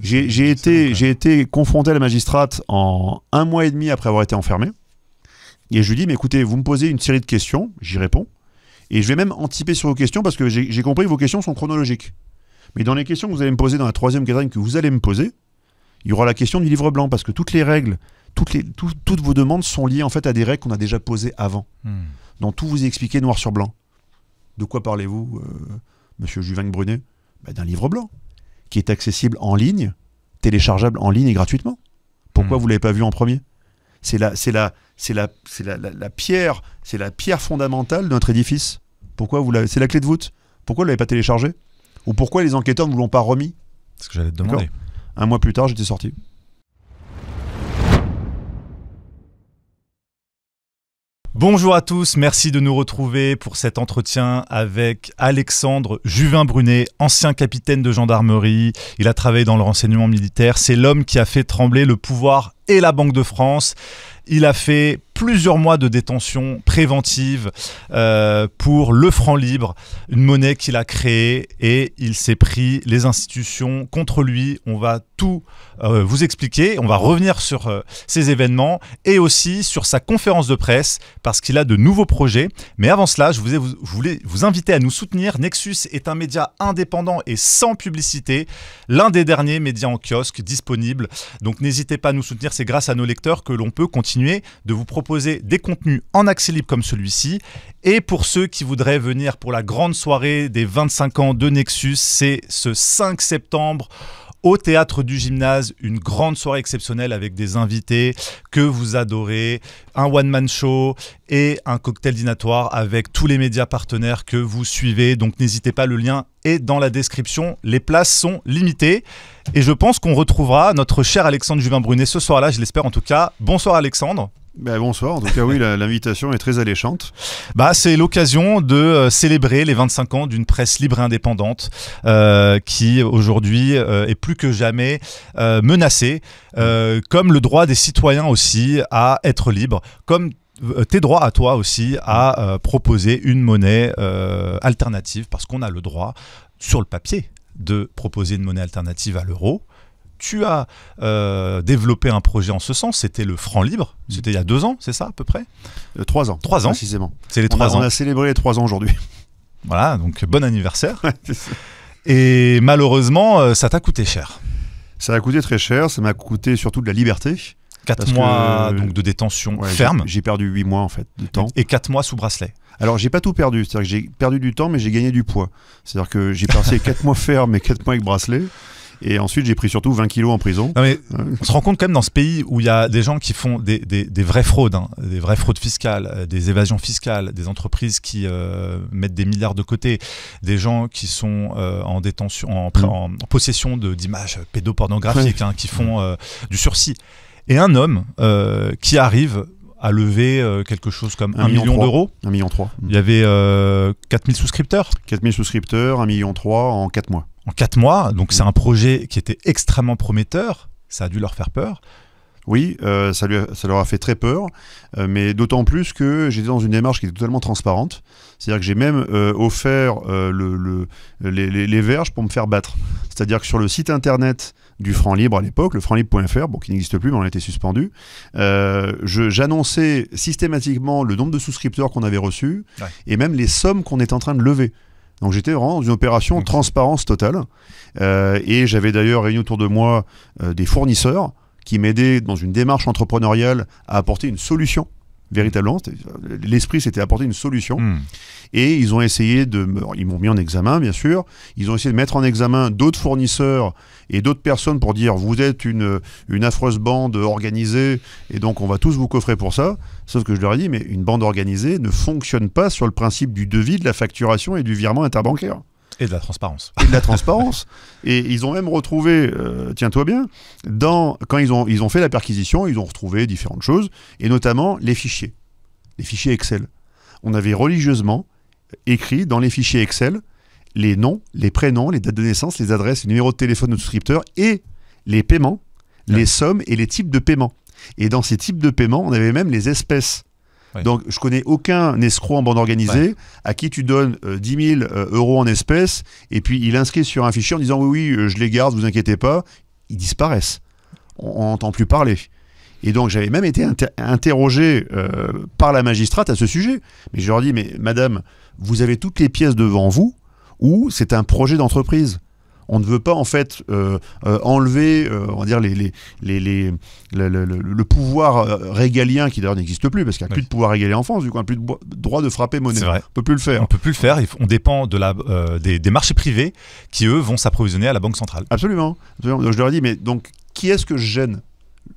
J'ai été confronté à la magistrate en 1 mois et demi après avoir été enfermé. Et je lui dis, mais écoutez, vous me posez une série de questions, j'y réponds. Et je vais même anticiper sur vos questions parce que j'ai compris que vos questions sont chronologiques. Mais dans les questions que vous allez me poser dans la 3e quatrième que vous allez me poser, il y aura la question du livre blanc parce que toutes les règles, toutes vos demandes sont liées en fait à des règles qu'on a déjà posées avant. Donc tout vous est expliqué noir sur blanc. De quoi parlez-vous, monsieur Juvin-Brunet? D'un livre blanc qui est accessible en ligne, téléchargeable en ligne et gratuitement. Pourquoi vous ne l'avez pas vu en premier? C'est la pierre fondamentale de notre édifice. Pourquoi c'est la clé de voûte. Pourquoi vous ne l'avez pas téléchargé? Ou pourquoi les enquêteurs ne vous l'ont pas remis? C'est ce que j'allais te demander. 1 mois plus tard, j'étais sorti. Bonjour à tous, merci de nous retrouver pour cet entretien avec Alexandre Juvin-Brunet, ancien capitaine de gendarmerie. Il a travaillé dans le renseignement militaire. C'est l'homme qui a fait trembler le pouvoir et la Banque de France. Il a fait plusieurs mois de détention préventive pour le franc libre, une monnaie qu'il a créée, et il s'est pris les institutions contre lui. On va tout vous expliquer, on va revenir sur ces événements et aussi sur sa conférence de presse parce qu'il a de nouveaux projets. Mais avant cela, je voulais vous inviter à nous soutenir. Nexus est un média indépendant et sans publicité, l'un des derniers médias en kiosque disponibles. Donc n'hésitez pas à nous soutenir, c'est grâce à nos lecteurs que l'on peut continuer de vous proposer des contenus en accès libre comme celui-ci. Et pour ceux qui voudraient venir pour la grande soirée des 25 ans de Nexus, c'est ce 5 septembre au Théâtre du Gymnase, une grande soirée exceptionnelle avec des invités que vous adorez, un one-man show et un cocktail dînatoire avec tous les médias partenaires que vous suivez. Donc n'hésitez pas, le lien est dans la description. Les places sont limitées et je pense qu'on retrouvera notre cher Alexandre Juvin-Brunet ce soir-là, je l'espère en tout cas. Bonsoir Alexandre. Bonsoir, en tout cas oui, l'invitation est très alléchante. C'est l'occasion de célébrer les 25 ans d'une presse libre et indépendante qui aujourd'hui est plus que jamais menacée, comme le droit des citoyens aussi à être libre, comme tes droits à toi aussi à proposer une monnaie alternative, parce qu'on a le droit sur le papier de proposer une monnaie alternative à l'euro. Tu as développé un projet en ce sens, c'était le franc libre, c'était il y a 2 ans, c'est ça à peu près 3 ans. 3 ans précisément. C'est les 3 ans. On a célébré les 3 ans aujourd'hui. Voilà, donc bon anniversaire. Et malheureusement, ça t'a coûté cher. Ça a coûté très cher, ça m'a coûté surtout de la liberté. 4 mois donc de détention ferme. J'ai perdu 8 mois en fait de temps. Et 4 mois sous bracelet. Alors j'ai pas tout perdu, c'est-à-dire que j'ai perdu du temps mais j'ai gagné du poids. C'est-à-dire que j'ai passé 4 mois ferme et 4 mois avec bracelet. Et ensuite, j'ai pris surtout 20 kilos en prison. Non mais, on se rend compte quand même dans ce pays où il y a des gens qui font des vraies fraudes, des vraies fraudes fiscales, des évasions fiscales, des entreprises qui mettent des milliards de côté, des gens qui sont en détention, en possession d'images pédopornographiques, qui font du sursis. Et un homme qui arrive à lever quelque chose comme 1 million d'euros. 1,3 million. Il y avait 4000 souscripteurs. 4000 souscripteurs, 1,3 million en 4 mois. En 4 mois, donc c'est un projet qui était extrêmement prometteur, ça a dû leur faire peur. Oui, ça leur a fait très peur, mais d'autant plus que j'étais dans une démarche qui était totalement transparente. C'est-à-dire que j'ai même offert les verges pour me faire battre. C'est-à-dire que sur le site internet du franc libre à l'époque, le franc-libre.fr, qui n'existe plus mais on a été suspendu, j'annonçais systématiquement le nombre de souscripteurs qu'on avait reçus et même les sommes qu'on était en train de lever. Donc j'étais vraiment dans une opération transparence totale et j'avais d'ailleurs réuni autour de moi des fournisseurs qui m'aidaient dans une démarche entrepreneuriale à apporter une solution véritablement. L'esprit c'était apporter une solution et ils ont essayé ils m'ont mis en examen bien sûr, ils ont essayé de mettre en examen d'autres fournisseurs et d'autres personnes pour dire vous êtes une affreuse bande organisée et donc on va tous vous coffrer pour ça. Sauf que je leur ai dit mais une bande organisée ne fonctionne pas sur le principe du devis, de la facturation et du virement interbancaire. Et de la transparence. Et de la transparence. Et ils ont même retrouvé, tiens-toi bien, quand ils ont fait la perquisition, ils ont retrouvé différentes choses, et notamment les fichiers Excel. On avait religieusement écrit dans les fichiers Excel les noms, les prénoms, les dates de naissance, les adresses, les numéros de téléphone de souscripteurs et les paiements, les sommes et les types de paiements. Et dans ces types de paiements, on avait même les espèces. Donc, je connais aucun escroc en bande organisée à qui tu donnes 10 000 euros en espèces et puis il inscrit sur un fichier en disant oui, je les garde, vous inquiétez pas. ils disparaissent. On n'entend plus parler. Et donc j'avais même été interrogé par la magistrate à ce sujet. Mais je leur dis, mais madame, vous avez toutes les pièces devant vous, ou c'est un projet d'entreprise. On ne veut pas en fait enlever, on va dire le pouvoir régalien qui d'ailleurs n'existe plus parce qu'il n'y a plus de pouvoir régalien en France, du coup on n'a plus de droit de frapper monnaie. On ne peut plus le faire. On peut plus le faire. On dépend des marchés privés qui eux vont s'approvisionner à la Banque centrale. Absolument. Donc je leur ai dit, mais donc qui est-ce que je gêne ?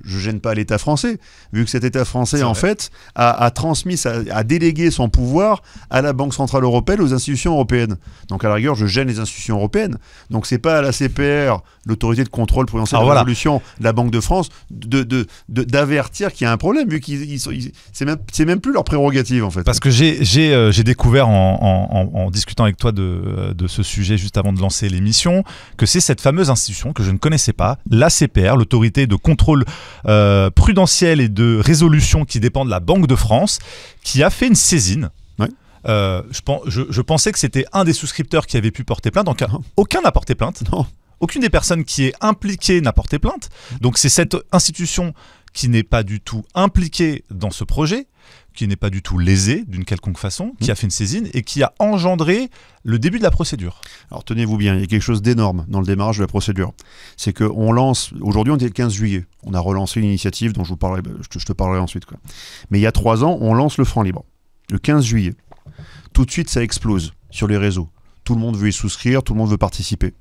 Je gêne pas l'État français, vu que cet État français, en fait, a transmis, a délégué son pouvoir à la Banque Centrale Européenne, aux institutions européennes. Donc, à la rigueur, je gêne les institutions européennes. Donc, c'est pas à la CPR, l'autorité de contrôle prudentiel de la résolution, la Banque de France, d'avertir qu'il y a un problème, vu qu'ils c'est même plus leur prérogative, en fait. Parce que j'ai découvert en discutant avec toi de ce sujet juste avant de lancer l'émission, que c'est cette fameuse institution que je ne connaissais pas, la CPR, l'autorité de contrôle prudentielle et de résolution qui dépend de la Banque de France, qui a fait une saisine. Ouais. Je pensais que c'était un des souscripteurs qui avait pu porter plainte. Donc aucun n'a porté plainte. Non. Aucune des personnes qui est impliquée n'a porté plainte. Donc c'est cette institution qui n'est pas du tout impliquée dans ce projet, qui n'est pas du tout lésée d'une quelconque façon, qui a fait une saisine et qui a engendré le début de la procédure. Alors tenez-vous bien, il y a quelque chose d'énorme dans le démarrage de la procédure. C'est qu'on lance, aujourd'hui on était le 15 juillet, on a relancé une initiative dont je te parlerai ensuite. Quoi. Mais il y a 3 ans, on lance le franc libre. Le 15 juillet, tout de suite ça explose sur les réseaux. Tout le monde veut y souscrire, tout le monde veut participer.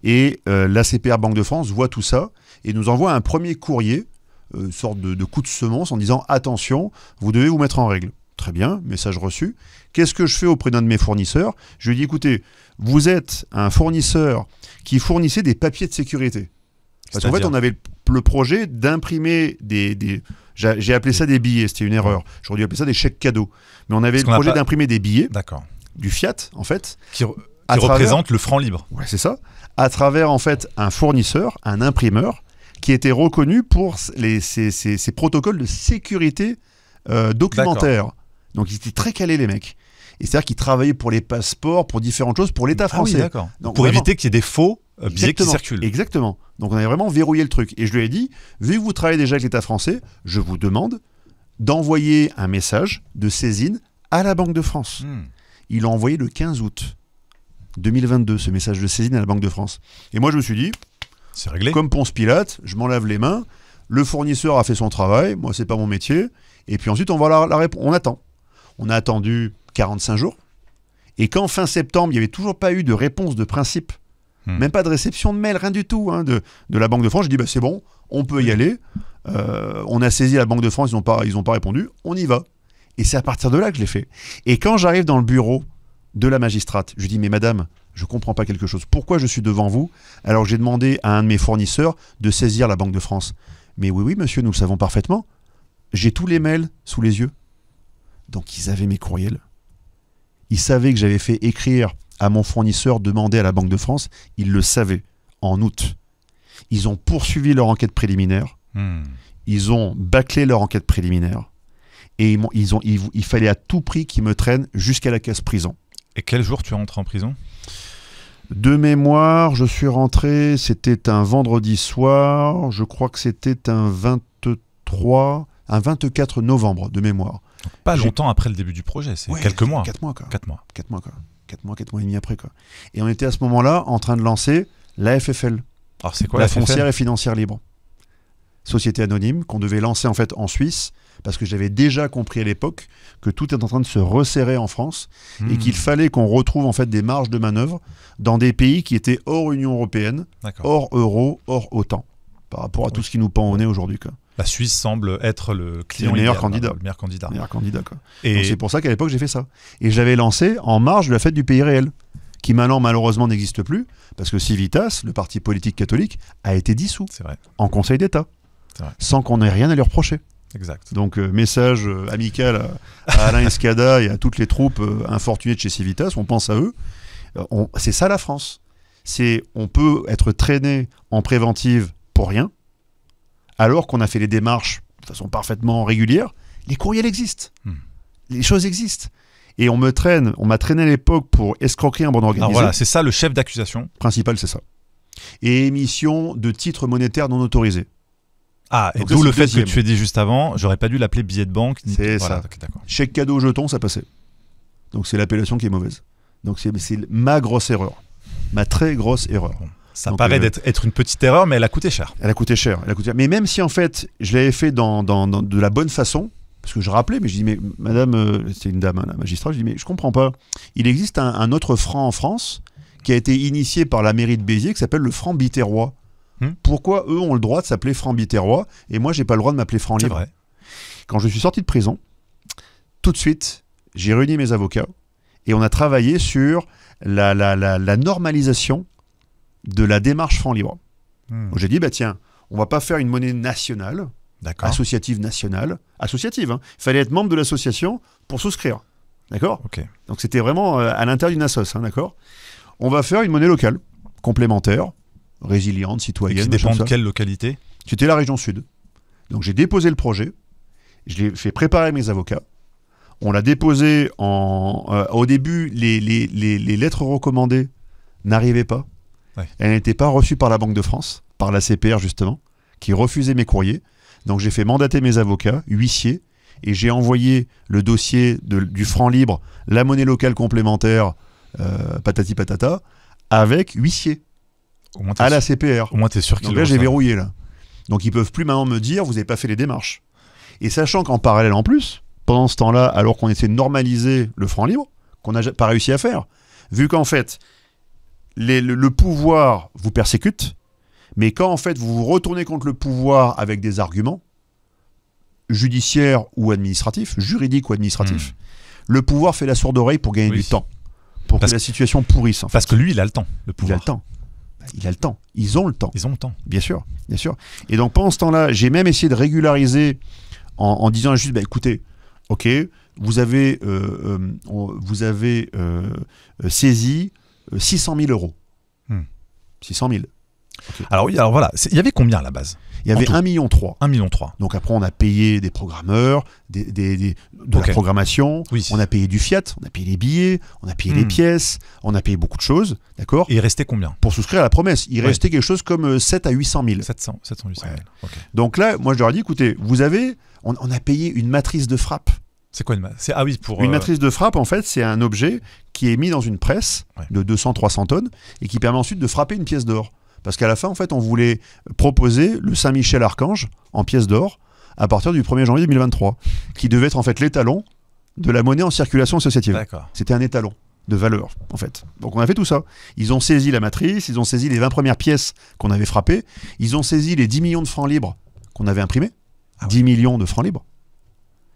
Et la CPR Banque de France voit tout ça et nous envoie un premier courrier, une sorte de coup de semonce en disant « Attention, vous devez vous mettre en règle ». Très bien, message reçu. Qu'est-ce que je fais auprès d'un de mes fournisseurs ? Je lui dis « Écoutez, vous êtes un fournisseur qui fournissait des papiers de sécurité. » Parce qu'en fait, on avait le projet d'imprimer des j'ai appelé ça des billets, c'était une erreur. J'aurais dû appeler ça des chèques cadeaux. Mais on avait le projet d'imprimer des billets, du fiat, en fait. Qui représente le franc libre. Ouais, c'est ça. À travers, en fait, un fournisseur, un imprimeur, qui était reconnu pour ces protocoles de sécurité documentaire. Donc, ils étaient très calés, les mecs. Et c'est-à-dire qu'ils travaillaient pour les passeports, pour différentes choses, pour l'État français. Oui, d'accord. Donc, pour éviter qu'il y ait des faux billets qui circulent. Exactement. Donc, on avait vraiment verrouillé le truc. Et je lui ai dit, vu que vous travaillez déjà avec l'État français, je vous demande d'envoyer un message de saisine à la Banque de France. Il l'a envoyé le 15 août 2022, ce message de saisine à la Banque de France. Et moi, je me suis dit, c'est réglé. Comme Ponce Pilate, je m'en lave les mains. Le fournisseur a fait son travail. Moi, c'est pas mon métier. Et puis ensuite, on va la réponse. On attend. On a attendu 45 jours. Et quand fin septembre, il n'y avait toujours pas eu de réponse de principe, même pas de réception de mail, rien du tout de la Banque de France, j'ai dit, c'est bon, on peut y aller. On a saisi la Banque de France, ils n'ont pas répondu. On y va. Et c'est à partir de là que je l'ai fait. Et quand j'arrive dans le bureau de la magistrate, je lui dis, mais madame, je ne comprends pas quelque chose. Pourquoi je suis devant vous alors que j'ai demandé à un de mes fournisseurs de saisir la Banque de France ? Mais oui, monsieur, nous le savons parfaitement. J'ai tous les mails sous les yeux. Donc, ils avaient mes courriels. Ils savaient que j'avais fait écrire à mon fournisseur, demander à la Banque de France. Ils le savaient, en août. Ils ont poursuivi leur enquête préliminaire. Ils ont bâclé leur enquête préliminaire. Et il fallait à tout prix qu'ils me traînent jusqu'à la case prison. Et quel jour tu rentres en prison ? De mémoire, je suis rentré, c'était un vendredi soir, je crois que c'était un 24 novembre de mémoire. Donc pas longtemps après le début du projet, c'est quelques mois. 4 mois, quoi. 4 mois. 4 mois, quoi. 4 mois et demi après, quoi. Et on était à ce moment-là en train de lancer la FFL. Alors c'est quoi la FFL ? Foncière et Financière Libre. Société anonyme qu'on devait lancer en fait en Suisse, parce que j'avais déjà compris à l'époque que tout est en train de se resserrer en France et qu'il fallait qu'on retrouve en fait des marges de manœuvre dans des pays qui étaient hors Union européenne, hors euro, hors OTAN, par rapport à tout ce qui nous pend au nez aujourd'hui, quoi. La Suisse semble être le client le meilleur candidat. Le meilleur candidat. Le meilleur candidat, quoi. Et donc c'est pour ça qu'à l'époque j'ai fait ça. Et je l'avais lancé en marge de la fête du pays réel, qui maintenant malheureusement n'existe plus, parce que Civitas, le parti politique catholique, a été dissous en Conseil d'État, sans qu'on ait rien à lui reprocher. Exact. Donc message amical à Alain Escada et à toutes les troupes infortunées de chez Civitas, on pense à eux. C'est ça la France. On peut être traîné en préventive pour rien, alors qu'on a fait les démarches de façon parfaitement régulière. Les courriels existent. Les choses existent. Et on m'a traîné à l'époque pour escroquerie en bonne organisée. Alors voilà, c'est ça le chef d'accusation. Principal, c'est ça. et émission de titres monétaires non autorisés. Ah, et d'où le fait que tu aies dit juste avant, j'aurais pas dû l'appeler billet de banque. C'est ça. Okay, chèque cadeau jeton, ça passait. Donc c'est l'appellation qui est mauvaise. Donc c'est ma grosse erreur. Ma très grosse erreur. Bon, ça paraît être une petite erreur, mais elle a coûté cher. Elle a coûté cher. Mais même si en fait, je l'avais fait de la bonne façon, parce que je rappelais, mais je dis, mais madame, c'est une dame, hein, la magistrate, je dis, mais je comprends pas. Il existe un autre franc en France qui a été initié par la mairie de Béziers qui s'appelle le franc biterrois. Pourquoi eux ont le droit de s'appeler franc biterrois et moi j'ai pas le droit de m'appeler franc libre? Vrai. Quand je suis sorti de prison, tout de suite, j'ai réuni mes avocats et on a travaillé sur la normalisation de la démarche franc libre. Donc j'ai dit, bah tiens, on va pas faire une monnaie nationale, associative nationale, associative. Hein. Il fallait être membre de l'association pour souscrire. D'accord? Donc c'était vraiment à l'intérieur d'une assoce, hein, d'accord? On va faire une monnaie locale, complémentaire, résiliente, citoyenne. Qui dépend de quelle localité? C'était la région sud. Donc j'ai déposé le projet, je l'ai fait préparer mes avocats, on l'a déposé au début, les lettres recommandées n'arrivaient pas. Ouais. Elles n'étaient pas reçues par la Banque de France, par la CPR justement, qui refusait mes courriers. Donc j'ai fait mandater mes avocats, huissiers, et j'ai envoyé le dossier du franc libre, la monnaie locale complémentaire, patati patata, avec huissier. À la CPR. Au moins, tu es sûr qu'ils Donc là, j'ai verrouillé, là. Donc, ils peuvent plus maintenant me dire, vous n'avez pas fait les démarches. Et sachant qu'en parallèle, en plus, pendant ce temps-là, alors qu'on essaie de normaliser le franc libre, qu'on n'a pas réussi à faire, vu qu'en fait, le pouvoir vous persécute, mais quand, en fait, vous vous retournez contre le pouvoir avec des arguments, judiciaires ou administratifs, juridiques ou administratifs, le pouvoir fait la sourde oreille pour gagner du temps, pour que la situation pourrisse. En fait. Parce que lui, il a le temps, le pouvoir. Il a le temps. Il a le temps. Ils ont le temps. Ils ont le temps. Bien sûr, bien sûr. Et donc, pendant ce temps-là, j'ai même essayé de régulariser en disant juste, bah, écoutez, ok, vous avez saisi 600 000 euros. 600 000. Okay. Alors oui, alors voilà. Il y avait combien à la base? Il y avait 1,3 million. 1,3 million. Donc après, on a payé des programmeurs, de la programmation, on a payé du fiat, on a payé les billets, on a payé les pièces, on a payé beaucoup de choses, d'accord? Et il restait combien? Pour souscrire à la promesse, il restait quelque chose comme 7 à 800 000. 700, 800 000. Okay. Donc là, moi je leur ai dit, écoutez, on a payé une matrice de frappe. C'est quoi une matrice? Ah oui, pour... Une matrice de frappe, en fait, c'est un objet qui est mis dans une presse de 200-300 tonnes et qui permet ensuite de frapper une pièce d'or. Parce qu'à la fin, en fait, on voulait proposer le Saint-Michel-Archange en pièces d'or à partir du 1er janvier 2023, qui devait être en fait l'étalon de la monnaie en circulation associative. C'était un étalon de valeur, en fait. Donc on a fait tout ça. Ils ont saisi la matrice, ils ont saisi les 20 premières pièces qu'on avait frappées, ils ont saisi les 10 millions de francs libres qu'on avait imprimés, 10 millions de francs libres,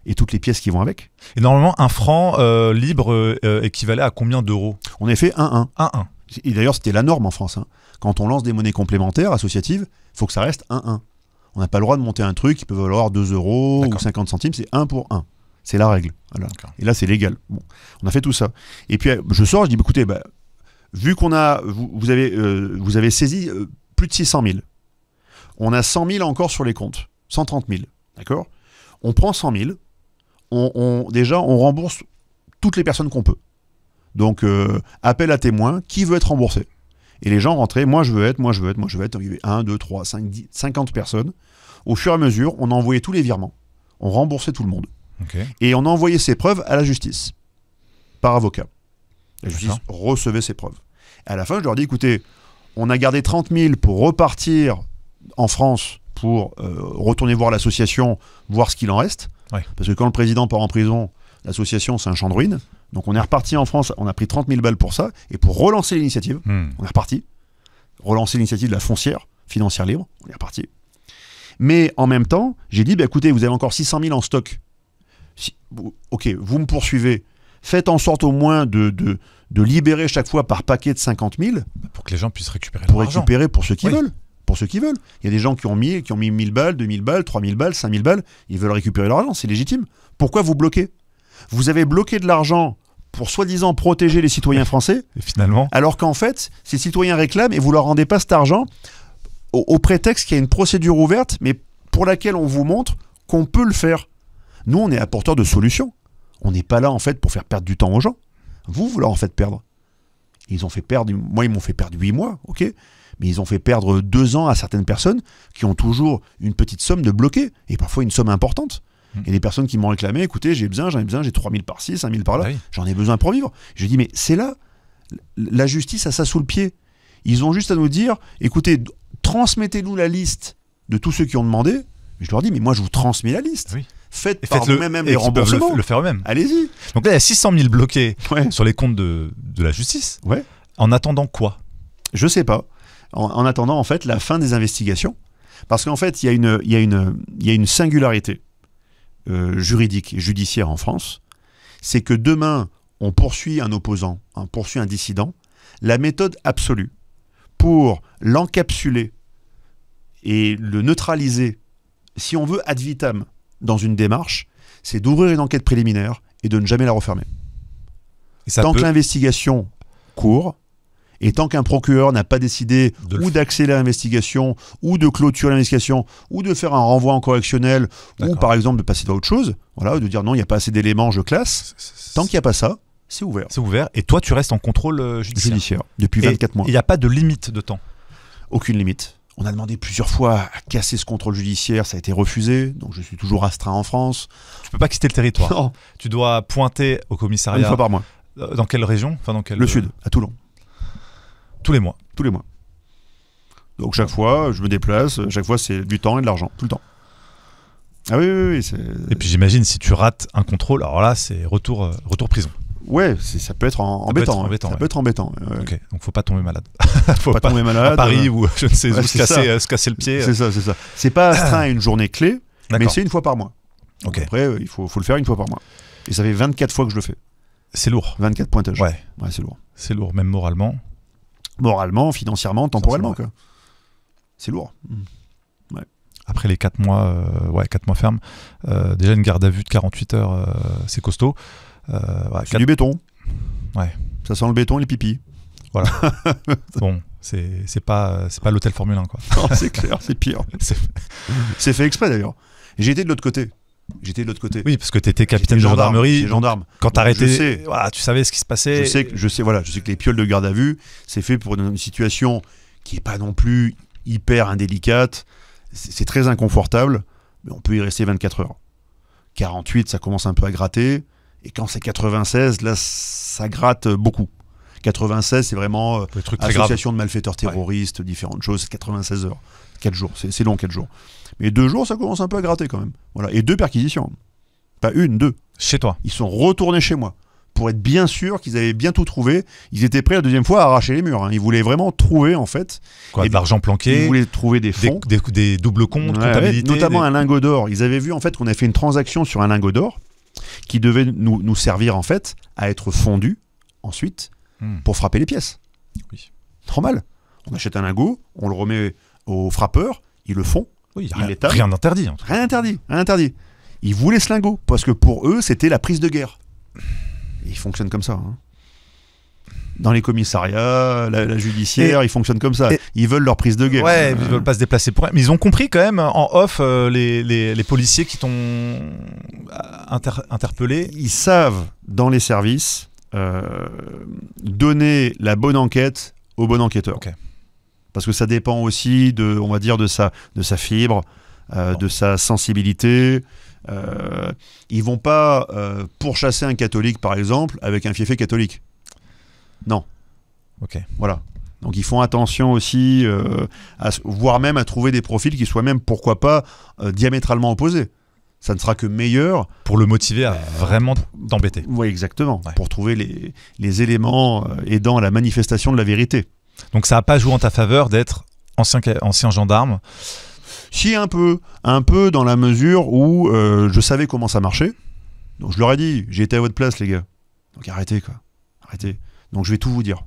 et toutes les pièces qui vont avec. Et normalement, un franc libre équivalait à combien d'euros? On a fait 1-1. 1-1. Et d'ailleurs, c'était la norme en France. Hein. Quand on lance des monnaies complémentaires, associatives, il faut que ça reste 1-1. On n'a pas le droit de monter un truc qui peut valoir 2 euros ou 50 centimes, c'est 1 pour 1. C'est la règle. Voilà. Et là, c'est légal. Bon. On a fait tout ça. Et puis, je sors, je dis, écoutez, vu qu'on a, vous avez saisi plus de 600 000, on a 100 000 encore sur les comptes, 130 000, d'accord? On prend 100 000, déjà, on rembourse toutes les personnes qu'on peut. Donc, appel à témoins, qui veut être remboursé? Et les gens rentraient, moi je veux être. Donc, il y avait 1, 2, 3, 5, 10, 50 personnes. Au fur et à mesure, on envoyait tous les virements. On remboursait tout le monde. Et on envoyait ces preuves à la justice, par avocat. La justice recevait ces preuves. Et à la fin, je leur dis, écoutez, on a gardé 30 000 pour repartir en France, pour retourner voir l'association, voir ce qu'il en reste. Parce que quand le président part en prison, l'association, c'est un champ de ruines. Donc on est reparti en France, on a pris 30 000 balles pour ça, et pour relancer l'initiative, on est reparti. Relancer l'initiative de la foncière, financière libre, on est reparti. Mais en même temps, j'ai dit, écoutez, vous avez encore 600 000 en stock. Ok, vous me poursuivez, faites en sorte au moins de libérer chaque fois par paquet de 50 000. Pour que les gens puissent récupérer leur argent. Pour récupérer pour ceux qui veulent. Pour ceux qui veulent. Il y a des gens qui ont mis 1000 balles, 2000 balles, 3000 balles, 5000 balles, ils veulent récupérer leur argent, c'est légitime. Pourquoi vous bloquez? Vous avez bloqué de l'argent pour soi-disant protéger les citoyens français, et finalement, alors qu'en fait, ces citoyens réclament et vous leur rendez pas cet argent au prétexte qu'il y a une procédure ouverte, mais pour laquelle on vous montre qu'on peut le faire. Nous, on est apporteurs de solutions. On n'est pas là, en fait, pour faire perdre du temps aux gens. Vous leur en faites perdre. Ils ont fait perdre, moi, ils m'ont fait perdre 8 mois, ok? mais ils ont fait perdre 2 ans à certaines personnes qui ont toujours une petite somme de bloquée, et parfois une somme importante. Il y a des personnes qui m'ont réclamé, écoutez, j'en ai besoin, j'ai 3 000 par-ci, 5 000 par-là, j'en ai besoin pour vivre. Je dis, mais c'est là, la justice a ça sous le pied. Ils ont juste à nous dire, écoutez, transmettez-nous la liste de tous ceux qui ont demandé. Je leur dis, mais moi je vous transmets la liste. Faites par vous-même les remboursements. Le faire eux-mêmes. Allez-y. Donc là, il y a 600 000 bloqués sur les comptes de la justice. En attendant quoi? Je sais pas. En attendant, en fait, la fin des investigations. Parce qu'en fait, il y a une singularité juridique et judiciaire en France. C'est que demain, on poursuit un opposant, on poursuit un dissident. La méthode absolue pour l'encapsuler et le neutraliser, si on veut ad vitam dans une démarche, c'est d'ouvrir une enquête préliminaire et de ne jamais la refermer. Tant que l'investigation court, et tant qu'un procureur n'a pas décidé ou d'accélérer l'investigation, ou de clôturer l'investigation, ou de faire un renvoi en correctionnel, ou par exemple de passer à autre chose, voilà, de dire non, il n'y a pas assez d'éléments, je classe, tant qu'il n'y a pas ça, c'est ouvert. C'est ouvert, et toi tu restes en contrôle judiciaire depuis 24 mois. Il n'y a pas de limite de temps? Aucune limite. On a demandé plusieurs fois à casser ce contrôle judiciaire, ça a été refusé, donc je suis toujours astreint en France. Tu peux pas quitter le territoire. Non. Tu dois pointer au commissariat. Une fois par mois. Dans quelle région? Le sud, à Toulon. Tous les mois? Tous les mois. Donc chaque fois, je me déplace, chaque fois c'est du temps et de l'argent, tout le temps. Ah oui. Et puis j'imagine, si tu rates un contrôle, alors là c'est retour prison. Ouais, ça peut être embêtant. Ça peut être embêtant. Ok, donc faut pas tomber malade. Faut pas tomber malade. À Paris ou je ne sais où se casser le pied. C'est ça. C'est pas astreint à une journée clé, mais c'est une fois par mois. Okay. Après, il faut le faire une fois par mois. Et ça fait 24 fois que je le fais. C'est lourd. 24 pointages. Ouais, c'est lourd. C'est lourd, même moralement. Moralement, financièrement, temporellement. C'est lourd. Ouais. Après les 4 mois, 4 mois fermes, déjà une garde à vue de 48 heures, c'est costaud. C'est du béton. Ouais. Ça sent le béton et le pipi. Voilà. Bon, c'est pas l'hôtel Formule 1 quoi. Non, c'est clair, c'est pire. C'est fait exprès d'ailleurs. J'ai été de l'autre côté. Oui, parce que tu étais capitaine de gendarmerie. Gendarme. Quand t'as arrêté, tu savais ce qui se passait. Je sais que les pioles de garde à vue, c'est fait pour une situation qui est pas non plus hyper indélicate. C'est très inconfortable, mais on peut y rester 24 heures. 48, ça commence un peu à gratter. Et quand c'est 96, là, ça gratte beaucoup. 96, c'est vraiment association de malfaiteurs terroristes, différentes choses. 96 heures. 4 jours. C'est long, 4 jours. Mais 2 jours, ça commence un peu à gratter quand même. Voilà. Et 2 perquisitions. Pas une, 2. Chez toi. Ils sont retournés chez moi pour être bien sûrs qu'ils avaient bien tout trouvé. Ils étaient prêts la deuxième fois à arracher les murs. Ils voulaient vraiment trouver, en fait. De l'argent planqué. Ils voulaient trouver des fonds. Des doubles comptes, comptabilité. Notamment un lingot d'or. Ils avaient vu, en fait, qu'on a fait une transaction sur un lingot d'or qui devait nous servir, en fait, à être fondu, ensuite, pour frapper les pièces. Oui. Normal. On achète un lingot, on le remet aux frappeurs, ils le font. Oui, rien d'interdit. Rien interdit. Ils voulaient ce lingot, parce que pour eux, c'était la prise de guerre. Et ils fonctionnent comme ça. Dans les commissariats, la judiciaire, ils fonctionnent comme ça. Ils veulent leur prise de guerre. Ouais, ils veulent pas se déplacer pour rien. Mais ils ont compris quand même, en off, les policiers qui t'ont interpellé. Ils savent, dans les services, donner la bonne enquête au bon enquêteur. Okay. Parce que ça dépend aussi on va dire, de sa fibre, de sa sensibilité. Ils vont pas pourchasser un catholique, par exemple, avec un fiefé catholique. Non. Ok. Voilà. Donc ils font attention aussi, voire même à trouver des profils qui soient même, pourquoi pas, diamétralement opposés. Ça ne sera que meilleur. Pour le motiver à vraiment t'embêter. Oui, exactement. Ouais. Pour trouver les éléments aidant à la manifestation de la vérité. Donc ça n'a pas joué en ta faveur d'être ancien gendarme? Si, un peu dans la mesure où je savais comment ça marchait. Donc je leur ai dit, j'ai été à votre place les gars. Donc arrêtez. Donc je vais tout vous dire.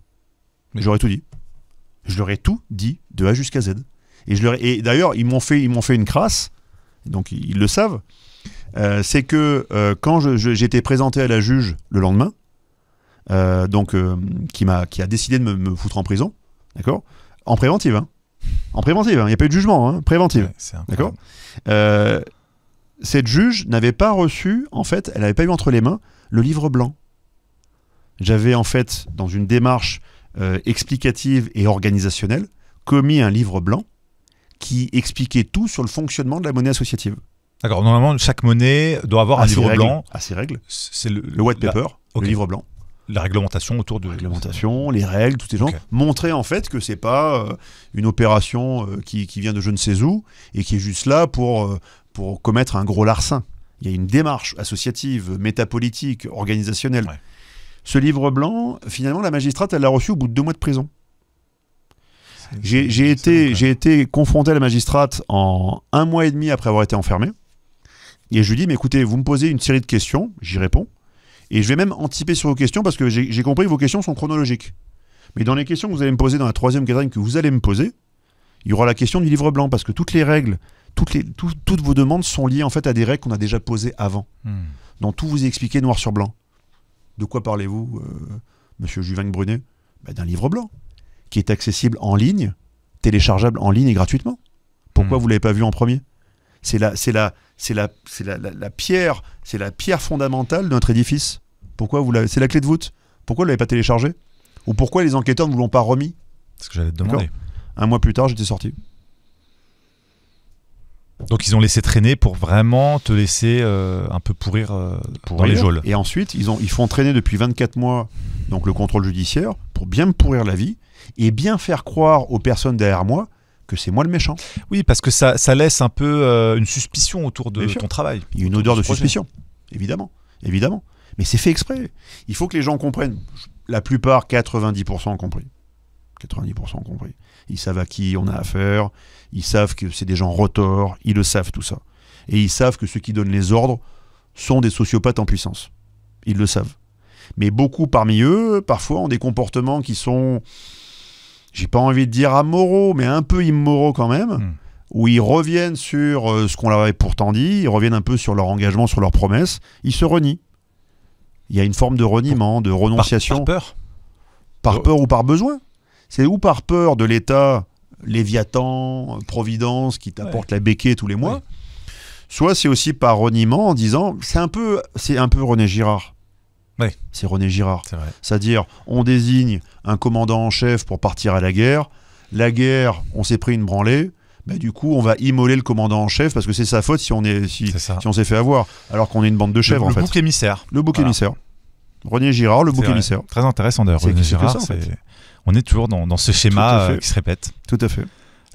J'aurais tout dit. Je leur ai tout dit de A jusqu'à Z. Et d'ailleurs ils m'ont fait une crasse. Donc ils le savent. C'est que quand j'étais présenté à la juge le lendemain, qui a décidé de me foutre en prison, d'accord, en préventive, il n'y a pas eu de jugement, préventive, ouais, d'accord. Cette juge n'avait pas reçu, en fait, elle n'avait pas eu entre les mains le livre blanc. J'avais en fait, dans une démarche explicative et organisationnelle, commis un livre blanc qui expliquait tout sur le fonctionnement de la monnaie associative. D'accord, normalement, chaque monnaie doit avoir un livre blanc. À ses règles. C'est le white paper, le livre blanc. La réglementation autour de... Réglementation, les règles, tous ces gens. Montrer en fait que c'est pas une opération qui vient de je ne sais où et qui est juste là pour commettre un gros larcin. Il y a une démarche associative, métapolitique, organisationnelle. Ouais. Ce livre blanc, finalement, la magistrate, elle l'a reçu au bout de 2 mois de prison. J'ai été confronté à la magistrate en 1 mois et demi après avoir été enfermé. Et je lui dis, mais écoutez, vous me posez une série de questions, j'y réponds. Et je vais même anticiper sur vos questions parce que j'ai compris que vos questions sont chronologiques. Mais dans les questions que vous allez me poser, dans la 3e quatrième que vous allez me poser, il y aura la question du livre blanc parce que toutes les règles, toutes vos demandes sont liées en fait à des règles qu'on a déjà posées avant. Dont tout vous est expliqué noir sur blanc. De quoi parlez-vous, monsieur Juvin-Brunet? D'un livre blanc qui est accessible en ligne, téléchargeable en ligne et gratuitement. Pourquoi vous ne l'avez pas vu en premier? C'est la pierre fondamentale de notre édifice. Pourquoi c'est la clé de voûte. Pourquoi vous ne l'avez pas téléchargé? Ou pourquoi les enquêteurs ne vous l'ont pas remis? C'est ce que j'allais te demander. 1 mois plus tard, j'étais sorti. Donc ils ont laissé traîner pour vraiment te laisser un peu pourrir dans les geôles. Et ensuite, ils font traîner depuis 24 mois donc le contrôle judiciaire pour bien me pourrir la vie et bien faire croire aux personnes derrière moi que c'est moi le méchant. Oui, parce que ça laisse un peu une suspicion autour de ton travail. Il y a une odeur de suspicion, évidemment. Mais c'est fait exprès. Il faut que les gens comprennent. La plupart, 90% ont compris. 90% ont compris. Ils savent à qui on a affaire. Ils savent que c'est des gens retors. Ils le savent tout ça. Et ils savent que ceux qui donnent les ordres sont des sociopathes en puissance. Ils le savent. Mais beaucoup parmi eux, parfois, ont des comportements qui sont... J'ai pas envie de dire amoraux, mais un peu immoraux quand même, où ils reviennent sur ce qu'on leur avait pourtant dit, ils reviennent un peu sur leur engagement, sur leurs promesses, ils se renient. Il y a une forme de reniement, de renonciation. Par peur? Par peur ou par besoin. C'est ou par peur de l'État, Léviathan, Providence, qui t'apporte la béquée tous les mois, soit c'est aussi par reniement en disant, c'est un peu René Girard. C'est René Girard. C'est-à-dire, on désigne un commandant en chef pour partir à la guerre. La guerre, on s'est pris une branlée. Du coup, on va immoler le commandant en chef parce que c'est sa faute si on s'est fait avoir. Alors qu'on est une bande de chèvres, en fait. Le bouc émissaire. Le bouc émissaire. René Girard, le bouc émissaire. Très intéressant d'ailleurs, René Girard. On est toujours dans ce schéma qui se répète. Tout à fait.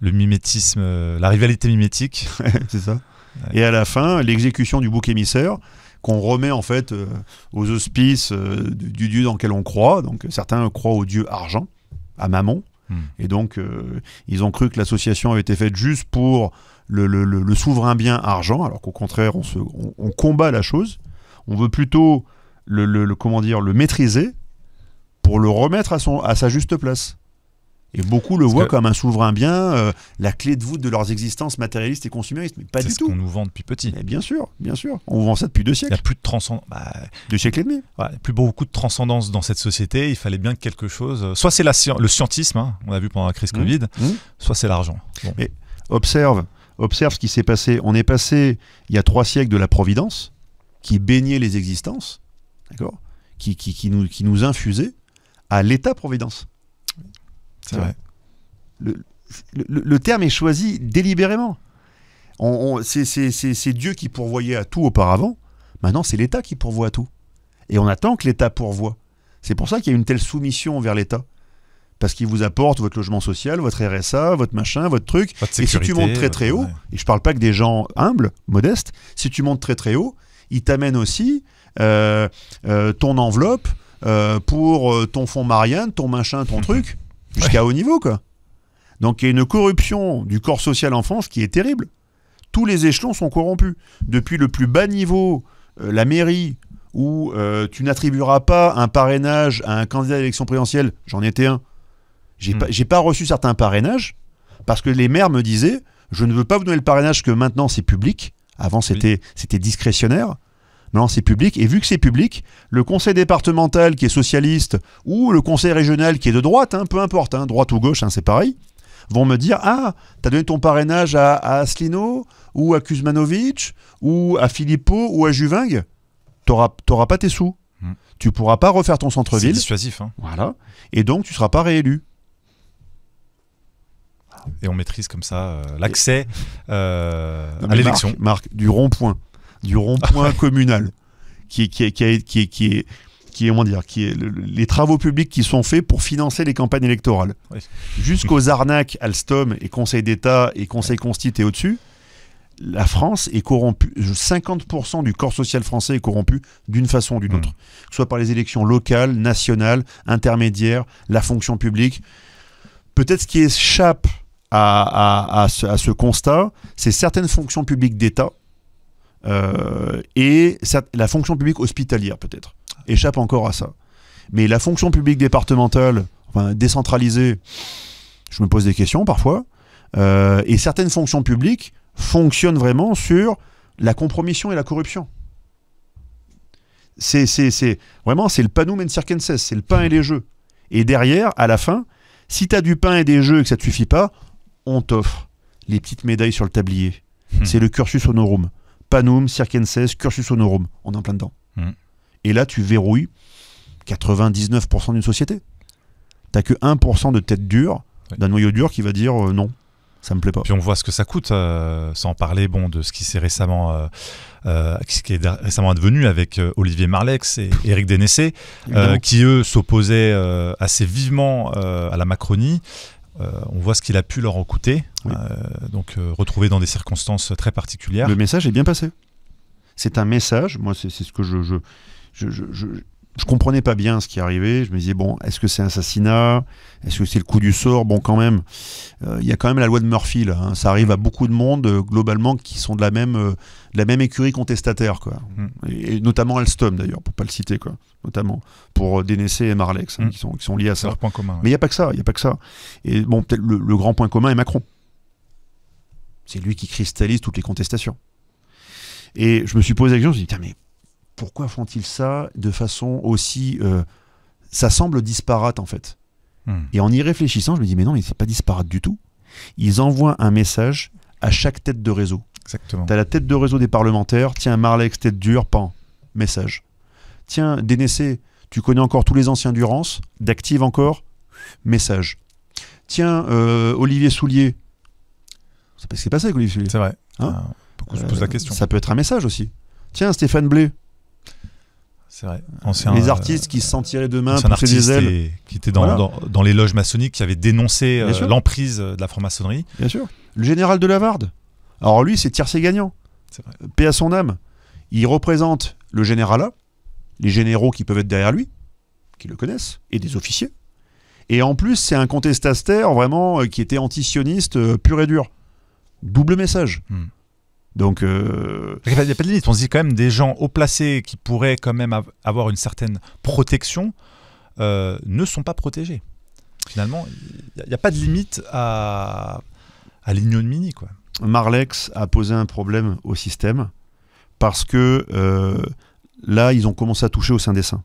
Le mimétisme, la rivalité mimétique. C'est ça. Et à la fin, l'exécution du bouc émissaire qu'on remet en fait aux auspices du dieu dans lequel on croit. Donc certains croient au dieu argent, à Mammon. Et donc ils ont cru que l'association avait été faite juste pour le souverain bien argent, alors qu'au contraire on combat la chose. On veut plutôt le maîtriser pour le remettre à sa juste place. Et beaucoup le voient comme un souverain bien, la clé de voûte de leurs existences matérialistes et consuméristes. Mais pas du tout. C'est ce qu'on nous vend depuis petit. Mais bien sûr. On vous vend ça depuis 2 siècles. Il n'y a plus de transcendance. 2 siècles et demi. Il n'y a plus beaucoup de transcendance dans cette société. Il fallait bien que quelque chose... Soit c'est le scientisme, on a vu pendant la crise Covid, soit c'est l'argent. Bon. Mais observe ce qui s'est passé. On est passé, il y a 3 siècles, de la Providence, qui baignait les existences, d'accord, qui nous infusait, à l'État-providence. C'est vrai. Le terme est choisi délibérément. C'est Dieu qui pourvoyait à tout auparavant. Maintenant, c'est l'État qui pourvoit à tout. Et on attend que l'État pourvoie. C'est pour ça qu'il y a une telle soumission vers l'État. Parce qu'il vous apporte votre logement social, votre RSA, votre machin, votre truc. Votre et si tu montes très très haut, et je parle pas que des gens humbles, modestes, si tu montes très très haut, il t'amène aussi ton enveloppe pour ton fonds Marianne, ton machin, ton truc. Jusqu'à haut niveau, quoi. Donc il y a une corruption du corps social en France qui est terrible. Tous les échelons sont corrompus. Depuis le plus bas niveau, la mairie, où tu n'attribueras pas un parrainage à un candidat à l'élection présidentielle, j'en étais un. J'ai pas reçu certains parrainages parce que les maires me disaient, je ne veux pas vous donner le parrainage que maintenant c'est public. Avant c'était discrétionnaire. Maintenant c'est public, et vu que c'est public, le conseil départemental qui est socialiste ou le conseil régional qui est de droite, peu importe, droite ou gauche, c'est pareil, vont me dire, ah, t'as donné ton parrainage à Asselineau ou à Kuzmanovic ou à Philippot ou à Juvingue, t'auras pas tes sous. Tu pourras pas refaire ton centre-ville. C'est dissuasif. Voilà. Et donc tu seras pas réélu. Et on maîtrise comme ça l'accès à l'élection. Marc, du rond-point communal, qui est les travaux publics qui sont faits pour financer les campagnes électorales. Oui. Jusqu'aux arnaques Alstom et Conseil d'État et Conseil Constit et au-dessus, la France est corrompue. 50% du corps social français est corrompu d'une façon ou d'une autre. Que ce soit par les élections locales, nationales, intermédiaires, la fonction publique. Peut-être ce qui échappe à ce constat, c'est certaines fonctions publiques d'État et la fonction publique hospitalière peut-être échappe encore à ça. Mais la fonction publique départementale, enfin décentralisée, je me pose des questions parfois, et certaines fonctions publiques fonctionnent vraiment sur la compromission et la corruption. Vraiment, c'est le panum et circenses, c'est le pain et les jeux. Et derrière, à la fin, si tu as du pain et des jeux et que ça ne te suffit pas, on t'offre les petites médailles sur le tablier. C'est le cursus honorum. Panum, circenses, cursus honorum. On est en plein dedans. Et là, tu verrouilles 99% d'une société. T'as que 1% de tête dure, d'un noyau dur qui va dire non, ça me plaît pas. Puis on voit ce que ça coûte, sans parler de ce qui s'est récemment, récemment advenu avec Olivier Marleix et Éric Dénessé, qui eux s'opposaient assez vivement à la Macronie. On voit ce qu'il a pu leur en coûter, donc retrouvé dans des circonstances très particulières. Le message est bien passé. C'est un message, moi c'est ce que je comprenais pas bien ce qui arrivait. Je me disais, bon, est-ce que c'est un assassinat? Est-ce que c'est le coup du sort? Bon, quand même, il y a quand même la loi de Murphy, là. Hein. Ça arrive à beaucoup de monde, globalement, qui sont de la même écurie contestataire, quoi. Et notamment Alstom, d'ailleurs, pour pas le citer, quoi. Notamment pour Dénessé et Marleix, qui sont liés à ça. C'est leur point commun. Mais il n'y a pas que ça, Et bon, peut-être le grand point commun est Macron. C'est lui qui cristallise toutes les contestations. Et je me suis posé la question, je me suis dit, mais pourquoi font-ils ça de façon aussi... ça semble disparate, en fait. Et en y réfléchissant, je me dis, mais non, mais c'est pas disparate du tout. Ils envoient un message à chaque tête de réseau. Exactement. T'as la tête de réseau des parlementaires, tiens, Marleix, tête dure, pan, message. Tiens, Dénessé, tu connais encore tous les anciens d'Urance, d'Active encore, message. Tiens, Olivier Soulier, c'est pas ce qui s'est passé avec Olivier Soulier. C'est vrai. Hein beaucoup se posent la question. Ça peut être un message aussi. Tiens, Stéphane Blé. C'est vrai. Les artistes qui se sentiraient demain pousser des ailes. Qui étaient dans les loges maçonniques, qui avaient dénoncé l'emprise de la franc-maçonnerie. Bien sûr. Le général de Lavarde. Alors lui, c'est tiercé gagnant. C'est vrai. Paix à son âme. Il représente le généralat, les généraux qui peuvent être derrière lui, qui le connaissent, et des officiers. Et en plus, c'est un contestataire vraiment qui était antisioniste pur et dur. Double message. Donc, il n'y a pas de limite. On se dit quand même des gens haut placés qui pourraient quand même avoir une certaine protection ne sont pas protégés. Finalement, il n'y a pas de limite à l'ignominie, quoi. Marleix a posé un problème au système parce que là, ils ont commencé à toucher au sein des saints.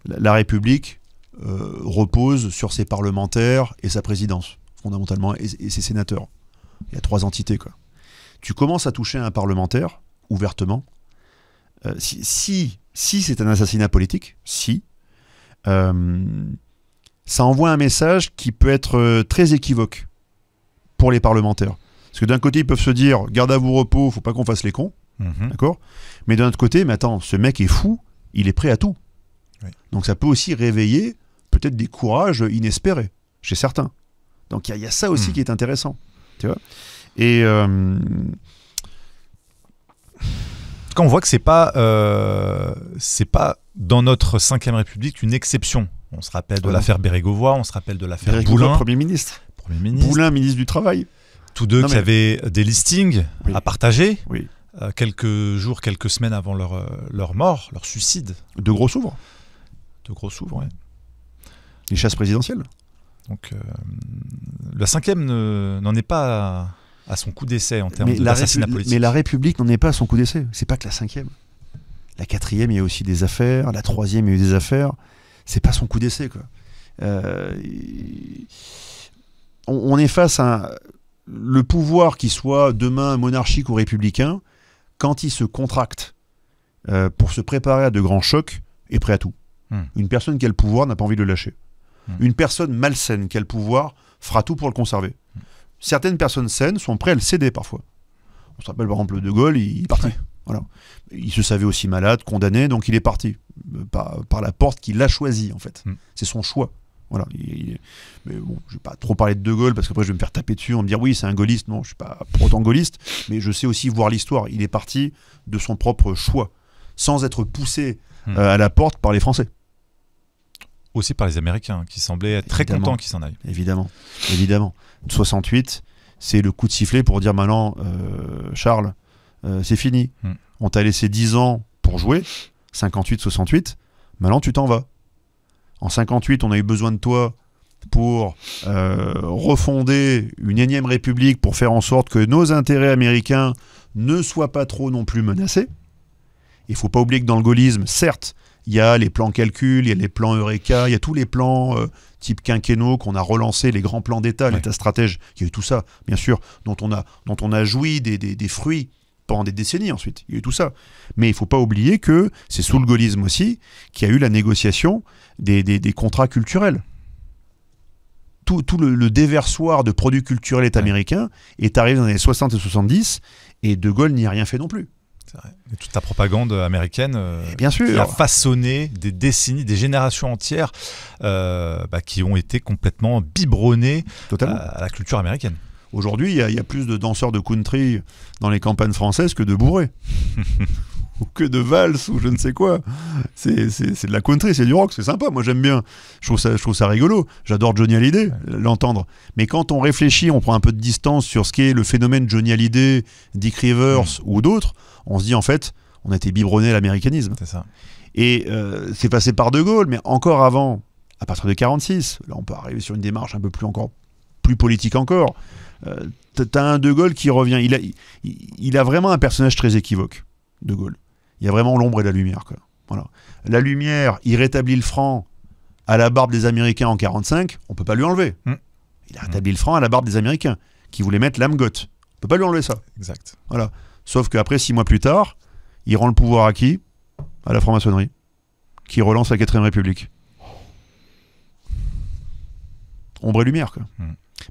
La République repose sur ses parlementaires et sa présidence, fondamentalement, et ses sénateurs. Il y a 3 entités, quoi. Tu commences à toucher un parlementaire, ouvertement, si c'est un assassinat politique, ça envoie un message qui peut être très équivoque pour les parlementaires. Parce que d'un côté, ils peuvent se dire, garde à vous repos, faut pas qu'on fasse les cons, d'accord? Mais d'un autre côté, mais attends, ce mec est fou, il est prêt à tout. Oui. Donc ça peut aussi réveiller peut-être des courages inespérés, chez certains. Donc il y a ça aussi qui est intéressant, tu vois? Et quand on voit que c'est pas dans notre 5e République une exception. On se rappelle de l'affaire Bérégovoy, on se rappelle de l'affaire Boulin. Premier ministre. Boulin, ministre du Travail. Tous deux qui avaient des listings à partager, quelques jours, quelques semaines avant leur mort, leur suicide. De gros s'ouvrent. Oui. Les chasses présidentielles. Donc la 5e n'en est pas à son coup d'essai en termes d'assassinat politique. Mais la République n'en est pas à son coup d'essai. C'est pas que la 5e. La 4e, il y a aussi des affaires. La 3e, il y a eu des affaires. C'est pas son coup d'essai, quoi. On est face à le pouvoir, qui soit demain monarchique ou républicain, quand il se contracte pour se préparer à de grands chocs, est prêt à tout. Une personne qui a le pouvoir n'a pas envie de le lâcher. Une personne malsaine qui a le pouvoir fera tout pour le conserver. Certaines personnes saines sont prêtes à le céder parfois. On se rappelle par exemple De Gaulle, il est parti. Ouais. Voilà. Il se savait aussi malade, condamné, donc il est parti par la porte qu'il a choisie en fait. C'est son choix. Voilà. Mais bon, je ne vais pas trop parler de Gaulle parce qu'après je vais me faire taper dessus, on me dire oui c'est un gaulliste. Non, je ne suis pas pour autant gaulliste, mais je sais aussi voir l'histoire. Il est parti de son propre choix, sans être poussé à la porte par les Français. Aussi par les Américains, qui semblaient être très contents qu'ils s'en aillent. Évidemment. 68, c'est le coup de sifflet pour dire maintenant, Charles, c'est fini. On t'a laissé 10 ans pour jouer, 58-68, maintenant tu t'en vas. En 58, on a eu besoin de toi pour refonder une énième république, pour faire en sorte que nos intérêts américains ne soient pas trop non plus menacés. Il ne faut pas oublier que dans le gaullisme, certes, il y a les plans calcul, il y a les plans Eureka, il y a tous les plans type quinquennaux qu'on a relancés, les grands plans d'État, l'État stratège, il y a eu tout ça, bien sûr, dont on a joui des fruits pendant des décennies ensuite, il y a eu tout ça. Mais il ne faut pas oublier que c'est sous le gaullisme aussi qu'il y a eu la négociation des contrats culturels. Tout le déversoir de produits culturels américains est arrivé dans les années 60 et 70, et De Gaulle n'y a rien fait non plus. Et toute la propagande américaine bien sûr. Qui a façonné des décennies, des générations entières qui ont été complètement biberonnées à la culture américaine. Aujourd'hui, il y a plus de danseurs de country dans les campagnes françaises que de bourrés. Ou que de valse, ou je ne sais quoi. C'est de la country, c'est du rock, c'est sympa, moi j'aime bien. Je trouve ça rigolo. J'adore Johnny Hallyday, l'entendre. Mais quand on réfléchit, on prend un peu de distance sur ce qu'est le phénomène Johnny Hallyday, Dick Rivers ou d'autres, on se dit en fait, on a été biberonné à l'américanisme. C'est ça. Et c'est passé par De Gaulle, mais encore avant, à partir de 46, là on peut arriver sur une démarche un peu plus politique encore. T'as un De Gaulle qui revient. Il a vraiment un personnage très équivoque, De Gaulle. Il y a vraiment l'ombre et la lumière, quoi. Voilà. La lumière, il rétablit le franc à la barbe des Américains en 45, on peut pas lui enlever. Il a rétabli le franc à la barbe des Américains, qui voulaient mettre l'âme-goth. On peut pas lui enlever ça. Exact. Voilà. Sauf qu'après, 6 mois plus tard, il rend le pouvoir à qui ? À la franc-maçonnerie, qui relance la 4ème République. Ombre et lumière, quoi.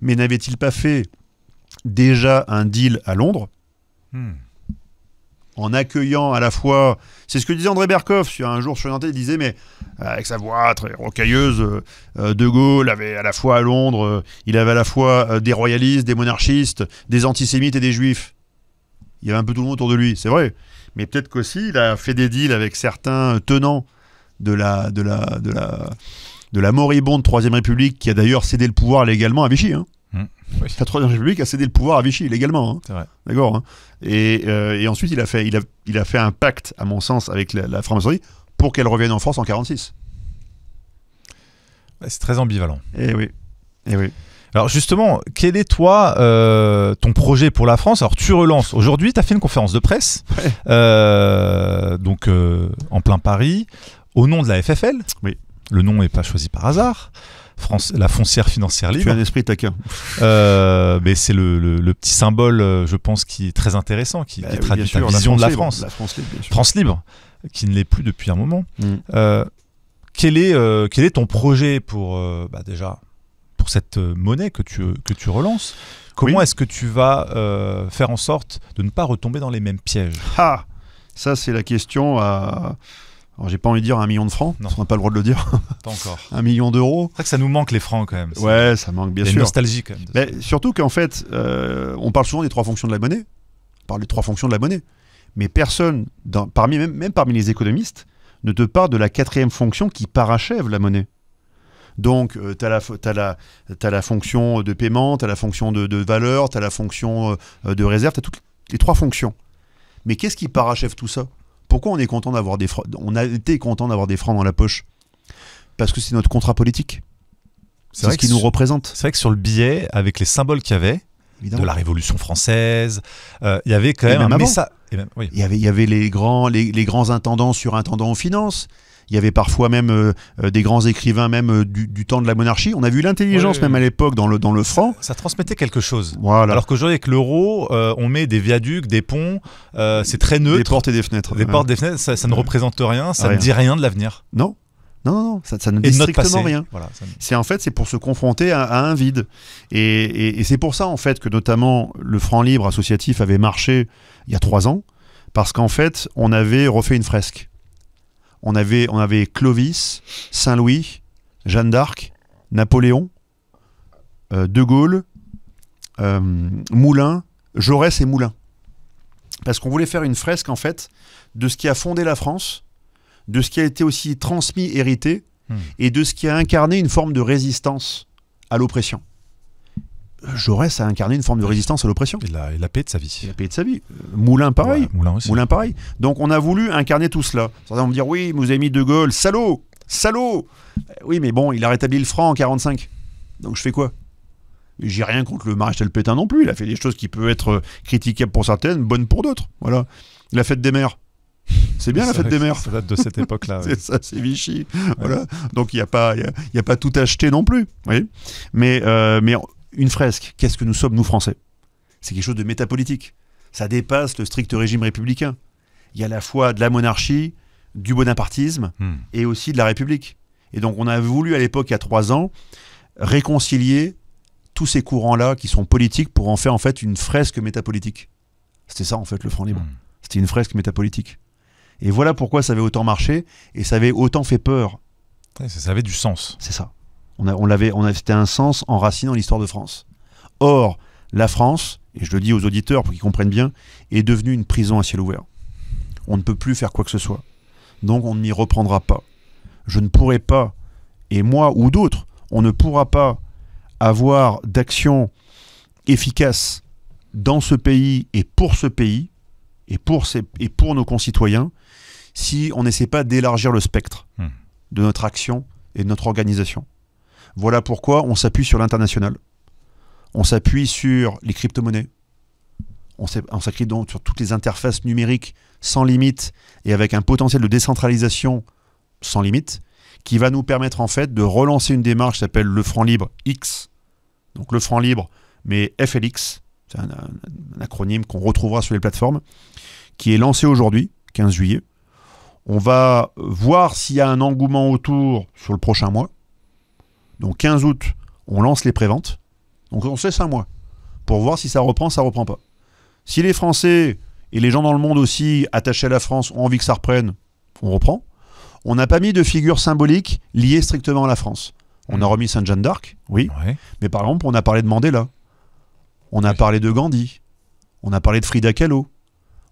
Mais n'avait-il pas fait déjà un deal à Londres en accueillant à la fois... C'est ce que disait André Berkoff un jour sur une antenne, il disait, mais avec sa voix très rocailleuse, De Gaulle avait à la fois à Londres, il avait à la fois des royalistes, des monarchistes, des antisémites et des juifs. Il y avait un peu tout le monde autour de lui, c'est vrai. Mais peut-être qu'aussi, il a fait des deals avec certains tenants de la moribonde 3ème République, qui a d'ailleurs cédé le pouvoir légalement à Vichy. Oui. La 3ème République a cédé le pouvoir à Vichy légalement. C'est vrai. D'accord. Et ensuite, il a fait un pacte, à mon sens, avec la franc-maçonnerie pour qu'elle revienne en France en 46. C'est très ambivalent. Eh oui. Alors justement, quel est toi ton projet pour la France ? Alors tu relances. Aujourd'hui, tu as fait une conférence de presse, en plein Paris, au nom de la FFL. Oui. Le nom n'est pas choisi par hasard. La foncière financière libre. Tu as un esprit taquin. Mais c'est le petit symbole, je pense, qui est très intéressant, qui traduit ta vision de la France. La France libre, bien sûr. France libre, qui ne l'est plus depuis un moment. Quel est ton projet pour cette monnaie que tu relances ? Comment est-ce que tu vas faire en sorte de ne pas retomber dans les mêmes pièges ? Ça, c'est la question à... Alors, j'ai pas envie de dire 1 million de francs, on n'a pas le droit de le dire. Pas encore. 1 million d'euros. C'est vrai que ça nous manque les francs quand même. Ouais, ça manque bien sûr. Il y a une nostalgie quand même. Mais surtout qu'en fait, on parle souvent des 3 fonctions de la monnaie. On parle des 3 fonctions de la monnaie. Mais personne, même parmi les économistes, ne te parle de la 4e fonction qui parachève la monnaie. Donc, tu as la fonction de paiement, tu as la fonction de valeur, tu as la fonction de réserve, tu as toutes les 3 fonctions. Mais qu'est-ce qui parachève tout ça ? Pourquoi on est content d'avoir des francs ? On a été content d'avoir des francs dans la poche. Parce que c'est notre contrat politique. C'est ce qui nous représente. C'est vrai que sur le billet, avec les symboles qu'il y avait, de la Révolution française, il y avait quand même un message. Oui. Il y avait les grands intendants, surintendants aux finances. Il y avait parfois même des grands écrivains même du temps de la monarchie. On a vu l'intelligence même à l'époque dans le franc. Ça transmettait quelque chose. Voilà. Alors qu'aujourd'hui avec l'euro, on met des viaducs, des ponts, c'est très neutre. Des portes et des fenêtres. Des portes, des fenêtres, ça ne représente rien, ça ne dit rien de l'avenir. Non. Non, ça ne dit strictement rien. Voilà, c'est pour se confronter à un vide. Et c'est pour ça, en fait, que notamment le franc libre associatif avait marché il y a 3 ans, parce qu'en fait, on avait refait une fresque. On avait Clovis, Saint-Louis, Jeanne d'Arc, Napoléon, De Gaulle, Moulin, Jaurès et Moulin. Parce qu'on voulait faire une fresque, en fait, de ce qui a fondé la France, de ce qui a été aussi transmis, hérité, et de ce qui a incarné une forme de résistance à l'oppression. Jaurès a incarné une forme de résistance à l'oppression. Il a payé de sa vie. Il a payé de sa vie. Moulin, pareil. Ouais, Moulin aussi. Moulin, pareil. Donc, on a voulu incarner tout cela. Certains vont me dire, oui, mais vous avez mis De Gaulle, salaud. Oui, mais bon, il a rétabli le franc en 45. Donc, je fais quoi? J'ai rien contre le maréchal Pétain non plus. Il a fait des choses qui peuvent être critiquables pour certaines, bonnes pour d'autres. Voilà. La fête des mères. C'est bien la fête des mères. Ça date de cette époque-là. C'est ça, c'est Vichy. Ouais. Voilà. Donc, il n'y a pas tout acheté non plus. Oui. Mais une fresque, qu'est-ce que nous sommes, nous, Français? C'est quelque chose de métapolitique. Ça dépasse le strict régime républicain. Il y a à la fois de la monarchie, du bonapartisme et aussi de la République. Et donc, on a voulu, à l'époque, il y a 3 ans, réconcilier tous ces courants-là qui sont politiques pour en faire, en fait, une fresque métapolitique. C'était ça, en fait, le franc libre. C'était une fresque métapolitique. Et voilà pourquoi ça avait autant marché et ça avait autant fait peur. Ouais, ça avait du sens. C'est ça. C'était un sens enraciné dans l'histoire de France. Or, la France, et je le dis aux auditeurs pour qu'ils comprennent bien, est devenue une prison à ciel ouvert. On ne peut plus faire quoi que ce soit. Donc on ne m'y reprendra pas. Je ne pourrai pas, et moi ou d'autres, on ne pourra pas avoir d'action efficace dans ce pays et pour ce pays, et pour nos concitoyens, si on n'essaie pas d'élargir le spectre de notre action et de notre organisation. Voilà pourquoi on s'appuie sur l'international. On s'appuie sur les crypto-monnaies. On s'appuie donc sur toutes les interfaces numériques sans limite et avec un potentiel de décentralisation sans limite qui va nous permettre en fait de relancer une démarche qui s'appelle le franc libre X. Donc le franc libre, mais FLX, c'est un acronyme qu'on retrouvera sur les plateformes, qui est lancé aujourd'hui, 15 juillet. On va voir s'il y a un engouement autour sur le prochain mois. Donc 15 août, on lance les préventes. Donc on se laisse un mois pour voir si ça reprend pas. Si les Français et les gens dans le monde aussi attachés à la France ont envie que ça reprenne, on reprend. On n'a pas mis de figure symbolique liée strictement à la France. On a remis Sainte Jeanne d'Arc, oui. Ouais. Mais par exemple, on a parlé de Mandela. On a parlé de Gandhi. On a parlé de Frida Kahlo.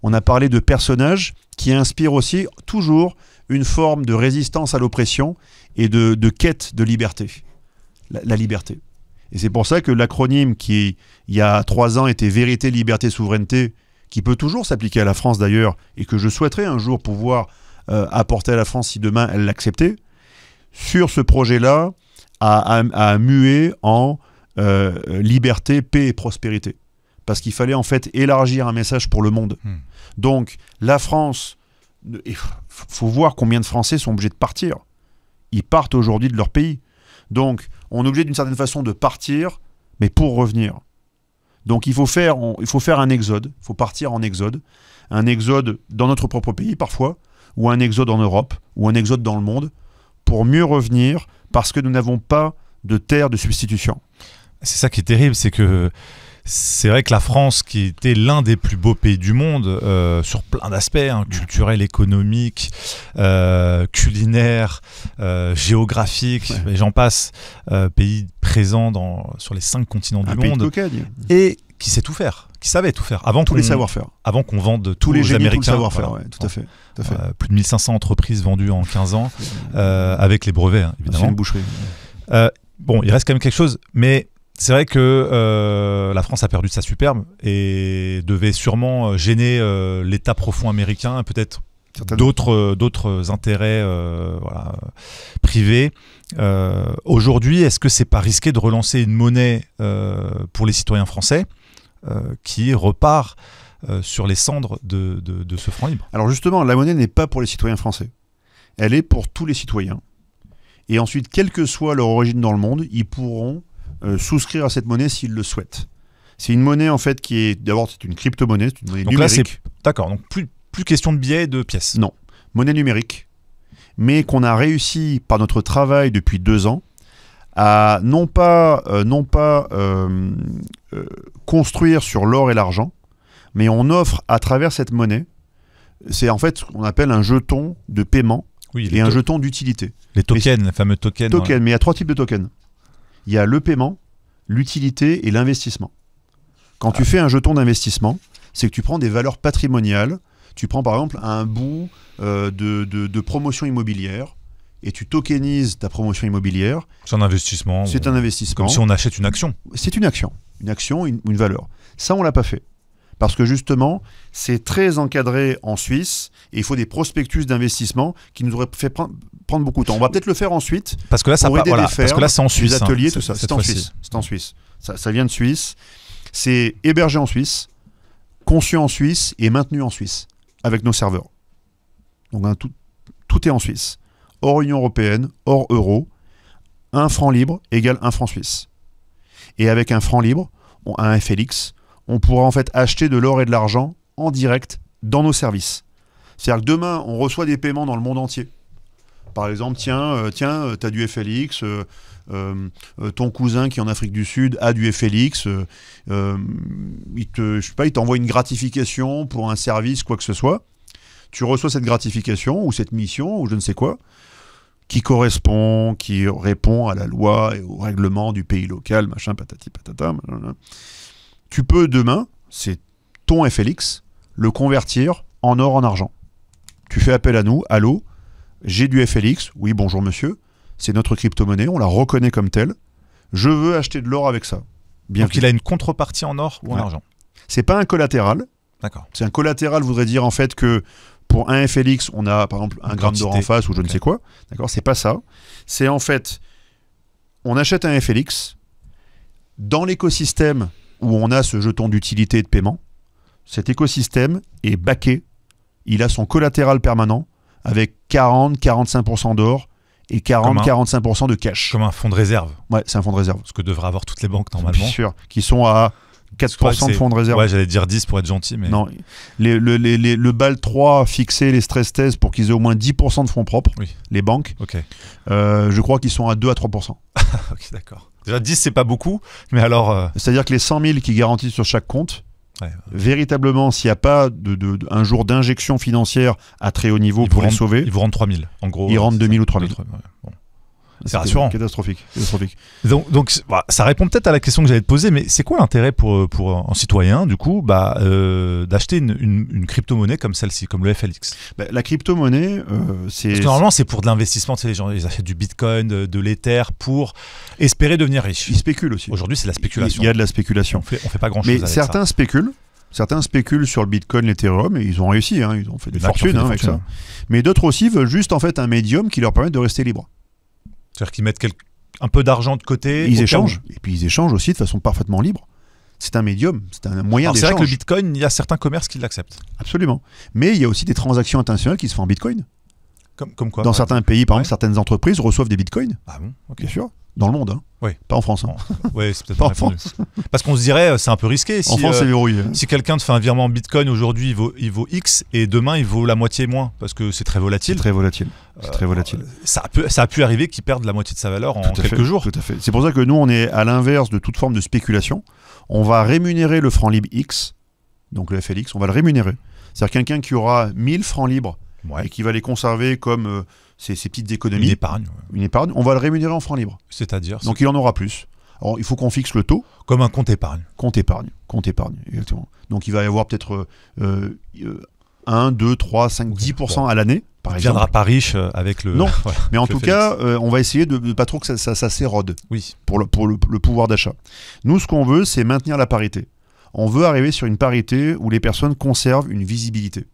On a parlé de personnages qui inspirent aussi toujours une forme de résistance à l'oppression et de quête de liberté. La liberté. Et c'est pour ça que l'acronyme qui, il y a 3 ans, était Vérité, Liberté, Souveraineté, qui peut toujours s'appliquer à la France d'ailleurs, et que je souhaiterais un jour pouvoir apporter à la France si demain elle l'acceptait, sur ce projet-là, a mué en liberté, paix et prospérité. Parce qu'il fallait en fait élargir un message pour le monde. Donc la France, il faut voir combien de Français sont obligés de partir. Ils partent aujourd'hui de leur pays. Donc on est obligé d'une certaine façon de partir, mais pour revenir. Donc il faut faire un exode, il faut partir en exode. Un exode dans notre propre pays parfois, ou un exode en Europe, ou un exode dans le monde, pour mieux revenir, parce que nous n'avons pas de terre de substitution. C'est ça qui est terrible, c'est que c'est vrai que la France, qui était l'un des plus beaux pays du monde, sur plein d'aspects, hein, culturels, économiques, culinaires, géographiques, et j'en passe, pays présent sur les 5 continents du monde, et qui sait tout faire, qui savait tout faire, avant tous les savoir-faire, avant qu'on vende tous les génies, tout Américains. le savoir-faire, ouais, tout à fait. Plus de 1500 entreprises vendues en 15 ans, avec les brevets, hein, évidemment. C'est une boucherie. Bon, il reste quand même quelque chose, mais c'est vrai que la France a perdu de sa superbe et devait sûrement gêner l'État profond américain, peut-être d'autres intérêts privés. Aujourd'hui, est-ce que c'est pas risqué de relancer une monnaie pour les citoyens français qui repart sur les cendres de ce franc libre? Alors justement, la monnaie n'est pas pour les citoyens français. Elle est pour tous les citoyens. Et ensuite, quelle que soit leur origine dans le monde, ils pourront souscrire à cette monnaie s'ils le souhaitent. C'est une monnaie en fait qui est, d'abord c'est une crypto-monnaie, c'est une monnaie numérique. D'accord, donc plus question de billets et de pièces. Non, monnaie numérique. mais qu'on a réussi par notre travail depuis 2 ans à non pas construire sur l'or et l'argent, mais on offre à travers cette monnaie, c'est en fait ce qu'on appelle un jeton de paiement et un jeton d'utilité. Les tokens, les fameux tokens. Tokens, mais il y a 3 types de tokens. Il y a le paiement, l'utilité et l'investissement. Quand tu fais un jeton d'investissement, c'est que tu prends des valeurs patrimoniales, tu prends par exemple un bout de promotion immobilière, et tu tokenises ta promotion immobilière. C'est un investissement. C'est un investissement. Comme si on achète une action. C'est une action. Une action, une valeur. Ça, on ne l'a pas fait. Parce que justement, c'est très encadré en Suisse et il faut des prospectus d'investissement qui nous auraient fait prendre beaucoup de temps. On va peut-être le faire ensuite. Parce que là, pour aider les fermes, parce que là, c'est en Suisse. Les ateliers, tout ça. C'est en Suisse. C'est en Suisse. Ça vient de Suisse. C'est hébergé en Suisse, conçu en Suisse et maintenu en Suisse avec nos serveurs. Donc tout est en Suisse. Hors Union européenne, hors euro, 1 franc libre égale 1 franc suisse. Et avec un franc libre, un FLX, on pourra en fait acheter de l'or et de l'argent en direct dans nos services. C'est-à-dire que demain, on reçoit des paiements dans le monde entier. Par exemple, tiens, tu as du FLX, ton cousin qui est en Afrique du Sud a du FLX, il t'envoie une gratification pour un service, quoi que ce soit. Tu reçois cette gratification ou cette mission ou je ne sais quoi, qui correspond, qui répond à la loi et au règlement du pays local, machin, patati patata. Machin. Tu peux demain, c'est ton FLX, le convertir en or, en argent. Tu fais appel à nous, allô, j'ai du FLX, oui bonjour monsieur, c'est notre crypto-monnaie, on la reconnaît comme telle, je veux acheter de l'or avec ça. Bienvenue. Donc il a une contrepartie en or ou en argent. C'est pas un collatéral. D'accord. C'est un collatéral voudrait dire en fait que pour un FLX, on a par exemple 1 gramme d'or en face ou je ne sais quoi. D'accord, c'est pas ça. C'est en fait, on achète un FLX dans l'écosystème où on a ce jeton d'utilité et de paiement. Cet écosystème est backé. Il a son collatéral permanent avec 40-45% d'or et 40-45% de cash. Comme un fonds de réserve. Ouais, c'est un fonds de réserve. Ce que devraient avoir toutes les banques normalement. Bien sûr, qui sont à 4% de fonds de réserve. Ouais, j'allais dire 10 pour être gentil. Mais... Non, le BAL 3 fixait les stress tests pour qu'ils aient au moins 10% de fonds propres, les banques. Okay. Je crois qu'ils sont à 2 à 3%. Ok, d'accord. Déjà 10, c'est pas beaucoup, mais alors... C'est-à-dire que les 100 000 qui garantissent sur chaque compte, véritablement, s'il n'y a pas un jour d'injection financière à très haut niveau pour les sauver... Ils vous rendent 3 000, en gros. Ils rendent 2 000 ou 3 000. Bon. C'est rassurant. Catastrophique. Donc ça répond peut-être à la question que j'allais te poser, mais c'est quoi l'intérêt pour un citoyen, du coup, d'acheter une crypto-monnaie comme celle-ci, comme le FLX? La crypto-monnaie, c'est... Parce que normalement, c'est pour de l'investissement. Tu sais, les gens, ils achètent du Bitcoin, de l'Ether pour espérer devenir riches. Ils spéculent aussi. Aujourd'hui, c'est la spéculation. Il y a de la spéculation. On fait pas grand-chose avec ça. Certains spéculent sur le Bitcoin, l'Ethereum, et ils ont réussi. Ils ont fait des fortunes avec ça. Mais d'autres aussi veulent juste en fait un médium qui leur permette de rester libres. C'est-à-dire qu'ils mettent un peu d'argent de côté. Ils échangent. Et puis ils échangent aussi de façon parfaitement libre. C'est un médium, c'est un moyen d'échange. C'est vrai que le Bitcoin, il y a certains commerces qui l'acceptent. Absolument. Mais il y a aussi des transactions internationales qui se font en Bitcoin. Comme quoi? Dans certains pays, par exemple, certaines entreprises reçoivent des Bitcoins. Ah bon? Okay. Bien sûr. Dans le monde, oui. Pas en France. Oui, c'est peut-être pas en France. Parce qu'on se dirait, c'est un peu risqué. En France, c'est verrouillé. Si quelqu'un te fait un virement en Bitcoin aujourd'hui, il vaut X et demain, il vaut la moitié moins parce que c'est très volatile. C'est très volatile. Très volatile. Ça a pu arriver qu'il perde la moitié de sa valeur en quelques jours. Tout à fait. C'est pour ça que nous, on est à l'inverse de toute forme de spéculation. On va rémunérer le franc libre X, donc le FLX, on va le rémunérer. C'est-à-dire quelqu'un qui aura 1000 francs libres et qui va les conserver comme... ces petites économies. Une épargne. On va le rémunérer en francs libres. C'est-à-dire donc il en aura plus. Alors il faut qu'on fixe le taux. Comme un compte épargne. Compte épargne, exactement. Donc il va y avoir peut-être 1, 2, 3, 5, 10% à l'année, par exemple. Il ne viendra pas riche avec le... Non, voilà, mais en tout cas, on va essayer de ne pas trop que ça s'érode pour le pouvoir d'achat. Nous, ce qu'on veut, c'est maintenir la parité. On veut arriver sur une parité où les personnes conservent une visibilité.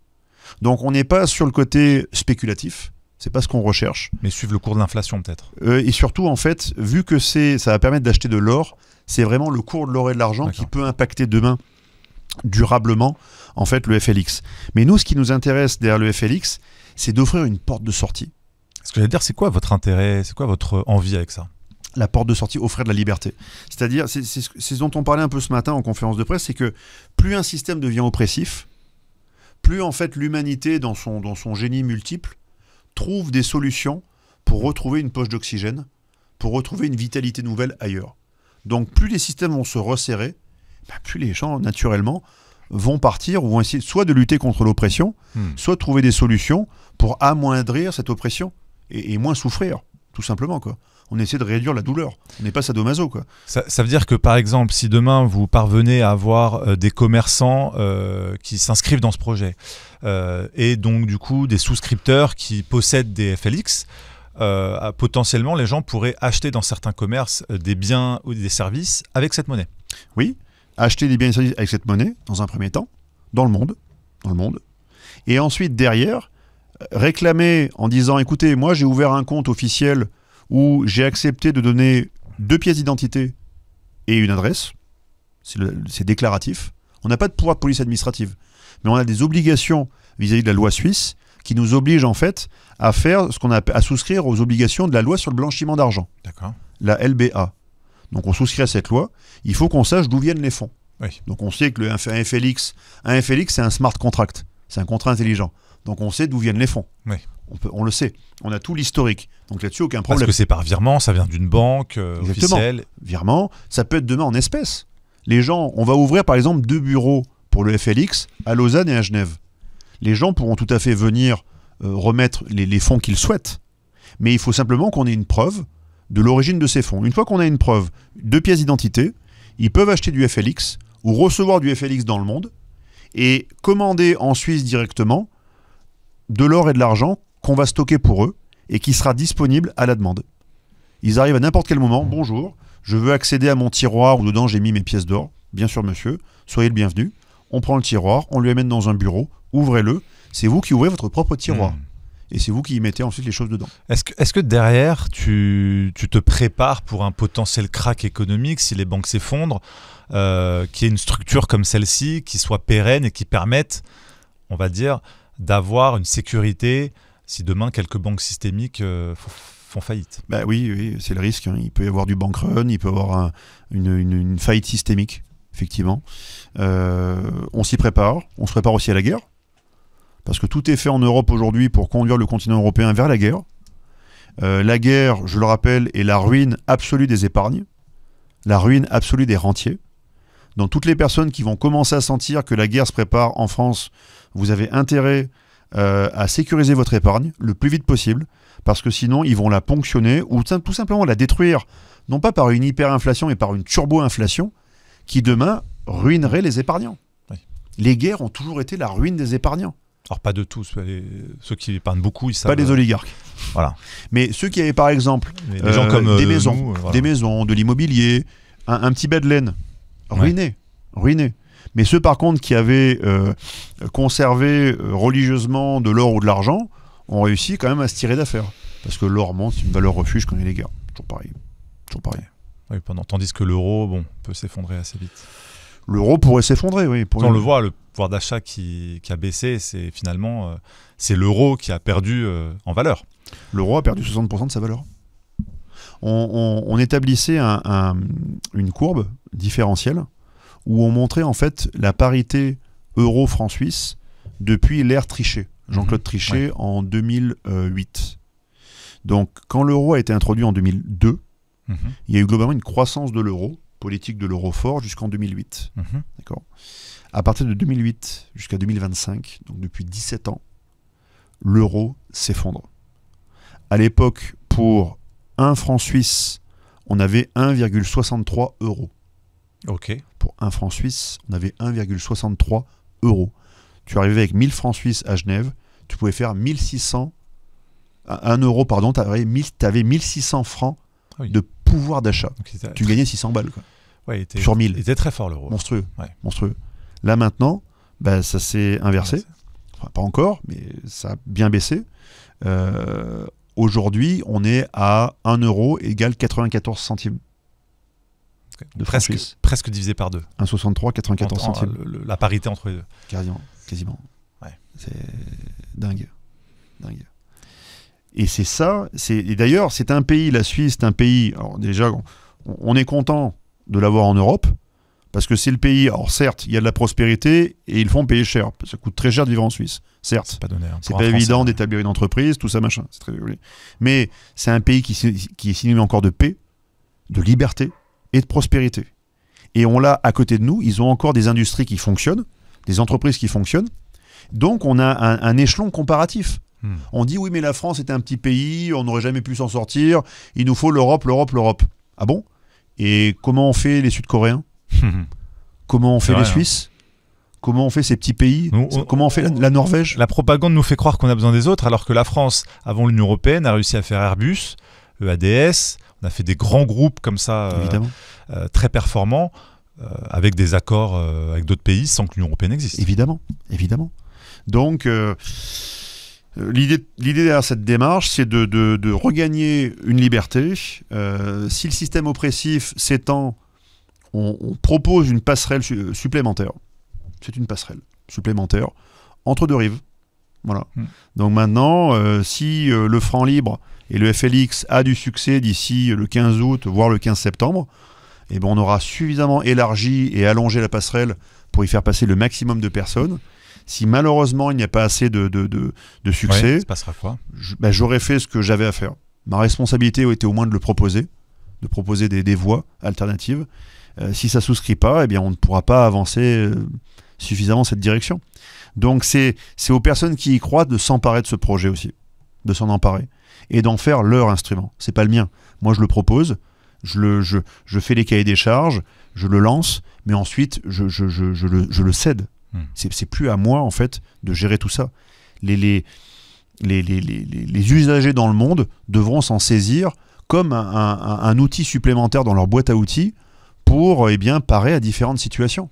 Donc on n'est pas sur le côté spéculatif. C'est pas ce qu'on recherche. Mais suivre le cours de l'inflation peut-être. Et surtout, en fait, vu que ça va permettre d'acheter de l'or, c'est vraiment le cours de l'or et de l'argent qui peut impacter demain durablement, en fait, le FLX. Mais nous, ce qui nous intéresse derrière le FLX, c'est d'offrir une porte de sortie. Ce que j'allais dire, c'est quoi votre intérêt, c'est quoi votre envie avec ça? La porte de sortie, offrir de la liberté. C'est-à-dire, c'est ce dont on parlait un peu ce matin en conférence de presse, c'est que plus un système devient oppressif, plus en fait l'humanité, dans son génie multiple, trouvent des solutions pour retrouver une poche d'oxygène, pour retrouver une vitalité nouvelle ailleurs. Donc plus les systèmes vont se resserrer, plus les gens, naturellement, vont partir ou vont essayer soit de lutter contre l'oppression, soit de trouver des solutions pour amoindrir cette oppression et moins souffrir, tout simplement, quoi. On essaie de réduire la douleur. On n'est pas sadomaso, quoi. Ça veut dire que, par exemple, si demain vous parvenez à avoir des commerçants qui s'inscrivent dans ce projet et donc du coup des souscripteurs qui possèdent des FLX, potentiellement les gens pourraient acheter dans certains commerces des biens ou des services avec cette monnaie. Oui, acheter des biens et services avec cette monnaie, dans un premier temps, dans le monde. Et ensuite, derrière, réclamer en disant, écoutez, moi j'ai ouvert un compte officiel où j'ai accepté de donner 2 pièces d'identité et une adresse. C'est déclaratif. On n'a pas de pouvoir de police administrative, mais on a des obligations vis-à-vis de la loi suisse qui nous obligent en fait à faire ce qu'on a à souscrire aux obligations de la loi sur le blanchiment d'argent. D'accord. La LBA. Donc on souscrit à cette loi. Il faut qu'on sache d'où viennent les fonds. Oui. Donc on sait que un FLX, c'est un smart contract. C'est un contrat intelligent. Donc on sait d'où viennent les fonds. Oui. On le sait. On a tout l'historique. Donc là-dessus, aucun problème. Parce que c'est par virement, ça vient d'une banque officielle. Virement, ça peut être demain en espèces. Les gens, on va ouvrir par exemple 2 bureaux pour le FLX à Lausanne et à Genève. Les gens pourront tout à fait venir remettre les fonds qu'ils souhaitent. Mais il faut simplement qu'on ait une preuve de l'origine de ces fonds. Une fois qu'on a une preuve, 2 pièces d'identité, ils peuvent acheter du FLX ou recevoir du FLX dans le monde et commander en Suisse directement de l'or et de l'argent qu'on va stocker pour eux et qui sera disponible à la demande. Ils arrivent à n'importe quel moment. Bonjour, je veux accéder à mon tiroir où dedans j'ai mis mes pièces d'or. Bien sûr, monsieur, soyez le bienvenu. On prend le tiroir, on lui amène dans un bureau, ouvrez-le. C'est vous qui ouvrez votre propre tiroir. Et c'est vous qui y mettez ensuite les choses dedans. Est-ce que derrière, tu te prépares pour un potentiel crack économique si les banques s'effondrent, qu'il y ait une structure comme celle-ci qui soit pérenne et qui permette, on va dire, d'avoir une sécurité si demain quelques banques systémiques font faillite? Oui, c'est le risque. Il peut y avoir du bank run, il peut y avoir une faillite systémique, effectivement. On s'y prépare. On se prépare aussi à la guerre. Parce que tout est fait en Europe aujourd'hui pour conduire le continent européen vers la guerre. La guerre, je le rappelle, est la ruine absolue des épargnes, la ruine absolue des rentiers. Donc toutes les personnes qui vont commencer à sentir que la guerre se prépare en France, vous avez intérêt à sécuriser votre épargne le plus vite possible, parce que sinon ils vont la ponctionner ou tout simplement la détruire, non pas par une hyperinflation, mais par une turbo-inflation qui demain ruinerait les épargnants. Oui. Les guerres ont toujours été la ruine des épargnants. Alors pas de tous, ceux qui épargnent beaucoup, ils savent. Pas les oligarques. Voilà. Mais ceux qui avaient par exemple des gens comme des maisons, nous, voilà. Des maisons, de l'immobilier, un petit bas de laine, ruiné. Mais ceux par contre qui avaient conservé religieusement de l'or ou de l'argent ont réussi quand même à se tirer d'affaire. Parce que l'or monte, c'est une valeur refuge, je connais les gars. Toujours pareil. Oui, tandis que l'euro, peut s'effondrer assez vite. L'euro pourrait s'effondrer, oui. On le voit, le pouvoir d'achat qui a baissé, c'est finalement c'est l'euro qui a perdu en valeur. L'euro a perdu 60% de sa valeur. On établissait une courbe différentielle où on montrait en fait la parité euro-franc suisse depuis l'ère Trichet, Jean-Claude Trichet, en 2008. Donc quand l'euro a été introduit en 2002, il y a eu globalement une croissance de l'euro, politique de l'euro fort, jusqu'en 2008. D'accord. À partir de 2008 jusqu'à 2025, donc depuis 17 ans, l'euro s'effondre. À l'époque, pour 1 franc suisse, on avait 1,63 euros. Ok. Pour 1 franc suisse, on avait 1,63 euros. Tu arrivais avec 1000 francs suisses à Genève, tu pouvais faire 1600, 1 euro, pardon, tu avais 1600 francs de pouvoir d'achat. Tu gagnais 600 balles, quoi. Ouais, sur 1000. Il était très fort l'euro. Monstrueux. Là maintenant, ça s'est inversé. Enfin, pas encore, mais ça a bien baissé. Aujourd'hui, on est à 1 euro égale 94 centimes. De presque divisé par 2. 1,63, 94 centimes. La parité entre les deux. Quasiment. Ouais. C'est dingue. Et c'est ça. Et d'ailleurs, c'est un pays, la Suisse, c'est un pays. Alors déjà, on est content de l'avoir en Europe Parce que c'est le pays, alors certes, il y a de la prospérité et ils font payer cher. Ça coûte très cher de vivre en Suisse, certes. C'est pas donné. Hein, c'est pas évident d'établir une entreprise, tout ça, machin. C'est très joli. Mais c'est un pays qui est synonyme encore de paix, de liberté et de prospérité. Et on l'a à côté de nous, ils ont encore des industries qui fonctionnent, des entreprises qui fonctionnent. Donc on a un échelon comparatif. On dit oui, mais la France est un petit pays, on n'aurait jamais pu s'en sortir, il nous faut l'Europe, l'Europe, l'Europe. Ah bon? Et comment on fait les Sud-Coréens? Comment on fait les Suisses? Comment on fait ces petits pays? Comment on fait la Norvège? La propagande nous fait croire qu'on a besoin des autres, alors que la France, avant l'Union européenne, a réussi à faire Airbus, EADS, on a fait des grands groupes comme ça, très performants, avec des accords avec d'autres pays sans que l'Union européenne existe. Évidemment, évidemment. Donc, l'idée derrière cette démarche, c'est de regagner une liberté. Si le système oppressif s'étend, on propose une passerelle supplémentaire. C'est une passerelle supplémentaire entre deux rives. Voilà. Donc maintenant, si le franc libre et le FLX a du succès d'ici le 15 août, voire le 15 septembre, eh ben on aura suffisamment élargi et allongé la passerelle pour y faire passer le maximum de personnes. Si malheureusement il n'y a pas assez de succès, se passera quoi? J'aurais fait ce que j'avais à faire. Ma responsabilité était au moins de le proposer, des voies alternatives. Si ça ne souscrit pas, eh bien on ne pourra pas avancer suffisamment cette direction. Donc c'est aux personnes qui y croient de s'emparer de ce projet aussi, de s'en emparer et d'en faire leur instrument. C'est pas le mien. Moi je le propose, je fais les cahiers des charges, je le lance, mais ensuite je le cède. C'est plus à moi en fait de gérer tout ça. Les usagers dans le monde devront s'en saisir comme un outil supplémentaire dans leur boîte à outils pour parer à différentes situations.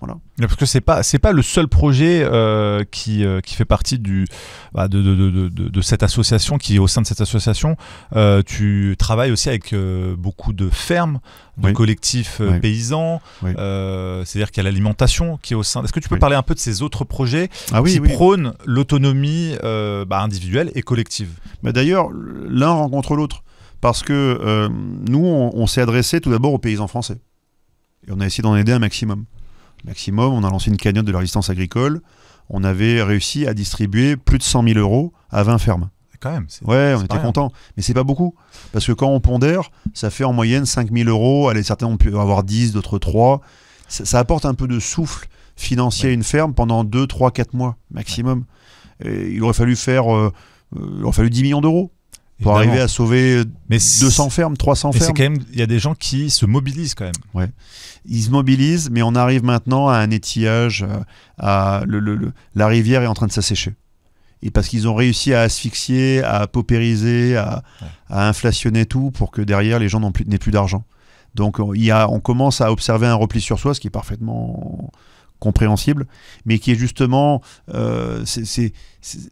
Voilà. Parce que c'est pas le seul projet qui fait partie de cette association, qui est au sein de cette association. Tu travailles aussi avec beaucoup de fermes, de collectifs paysans. C'est-à-dire qu'il y a l'alimentation qui est au sein. Est-ce que tu peux parler un peu de ces autres projets qui prônent l'autonomie individuelle et collective? D'ailleurs, l'un rencontre l'autre. Parce que nous, on s'est adressé tout d'abord aux paysans français. Et on a essayé d'en aider un maximum. On a lancé une cagnotte de la résistance agricole. On avait réussi à distribuer plus de 100 000 € à 20 fermes. Quand même. On était contents. Mais c'est pas beaucoup. Parce que quand on pondère, ça fait en moyenne 5 000 €. Allez, certains ont pu avoir 10, d'autres 3. Ça apporte un peu de souffle financier à une ferme pendant 2, 3, 4 mois maximum. Et il aurait fallu 10 millions d'euros. Pour arriver à sauver 200 fermes, 300 fermes. Mais il y a des gens qui se mobilisent quand même. Ouais. Ils se mobilisent, mais on arrive maintenant à un étillage. La rivière est en train de s'assécher. Et parce qu'ils ont réussi à asphyxier, à paupériser, à inflationner tout pour que derrière les gens n'aient plus d'argent. Donc on commence à observer un repli sur soi, ce qui est parfaitement compréhensible, mais qui est justement...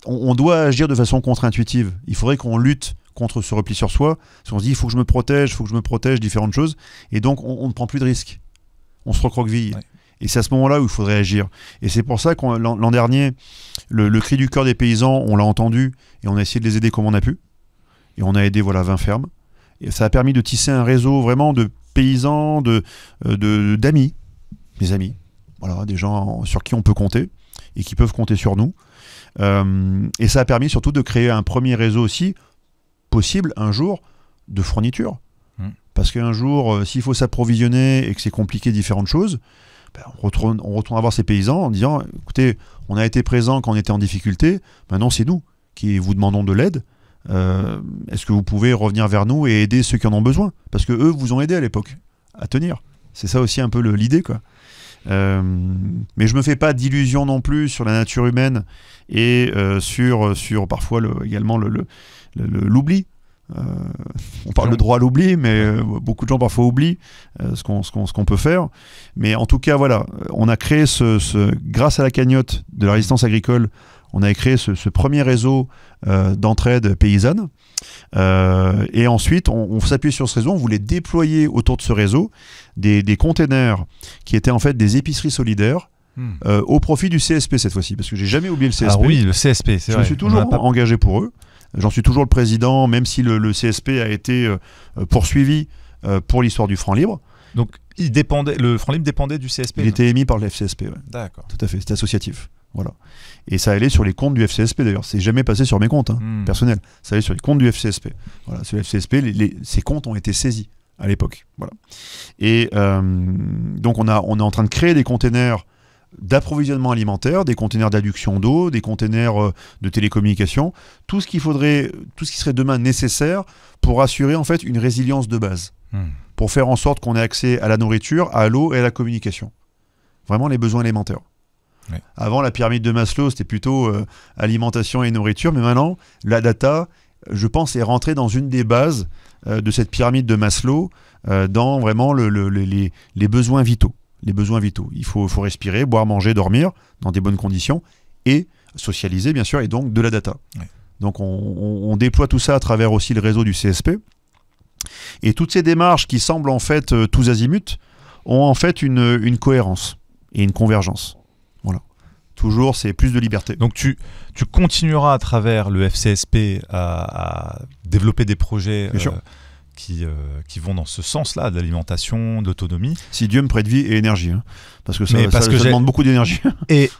on doit agir de façon contre-intuitive. Il faudrait qu'on lutte contre ce repli sur soi, parce qu'on se dit il faut que je me protège, différentes choses, et donc on ne prend plus de risques. On se recroqueville. Ouais. Et c'est à ce moment-là où il faudrait agir. Et c'est pour ça que l'an dernier, le cri du cœur des paysans, on l'a entendu, et on a essayé de les aider comme on a pu. Et on a aidé 20 fermes. Et ça a permis de tisser un réseau vraiment de paysans, d'amis, des amis. Voilà, des gens sur qui on peut compter et qui peuvent compter sur nous. Et ça a permis surtout de créer un premier réseau aussi, possible un jour, de fourniture. Parce qu'un jour, s'il faut s'approvisionner et que c'est compliqué différentes choses, on retourne voir ces paysans en disant « Écoutez, on a été présent quand on était en difficulté, maintenant c'est nous qui vous demandons de l'aide. Est-ce que vous pouvez revenir vers nous et aider ceux qui en ont besoin ?» Parce que eux vous ont aidé à l'époque à tenir. C'est ça aussi un peu l'idée, quoi. Mais je me fais pas d'illusions non plus sur la nature humaine et sur parfois également l'oubli. On parle de droit à l'oubli, mais beaucoup de gens parfois oublient ce qu'on peut faire. Mais en tout cas, voilà, on a créé grâce à la cagnotte de la résistance agricole, on a créé ce premier réseau d'entraide paysanne. Et ensuite, on s'appuie sur ce réseau, on voulait déployer autour de ce réseau des containers qui étaient en fait des épiceries solidaires au profit du CSP cette fois-ci, parce que j'ai jamais oublié le CSP. Ah oui, le CSP, c'est vrai. Je me suis toujours engagé pour eux. J'en suis toujours le président, même si le CSP a été poursuivi pour l'histoire du franc libre. Donc le franc libre dépendait du CSP. Il était émis par le FCSP, ouais. D'accord. Tout à fait, c'était associatif. Voilà. Et ça allait sur les comptes du FCSP d'ailleurs. C'est jamais passé sur mes comptes personnels. Ça allait sur les comptes du FCSP. Voilà, sur le FCSP, ces comptes ont été saisis à l'époque. Voilà. Et donc on est en train de créer des containers d'approvisionnement alimentaire, des containers d'adduction d'eau, des containers de télécommunications, tout ce qui serait demain nécessaire pour assurer en fait une résilience de base, pour faire en sorte qu'on ait accès à la nourriture, à l'eau et à la communication. Vraiment les besoins élémentaires. Ouais. Avant, la pyramide de Maslow, c'était plutôt alimentation et nourriture, mais maintenant, la data, je pense, est rentrée dans une des bases de cette pyramide de Maslow, dans vraiment les besoins vitaux. Les besoins vitaux. Il faut respirer, boire, manger, dormir dans des bonnes conditions et socialiser, bien sûr, et donc de la data. Ouais. Donc on déploie tout ça à travers aussi le réseau du CSP. Et toutes ces démarches qui semblent en fait tous azimuts ont en fait une cohérence et une convergence. Voilà. Toujours, c'est plus de liberté. Donc tu continueras à travers le FCSP à développer des projets qui vont dans ce sens-là, d'alimentation, d'autonomie. Si Dieu me prête vie et énergie, hein, parce que ça demande beaucoup d'énergie. Et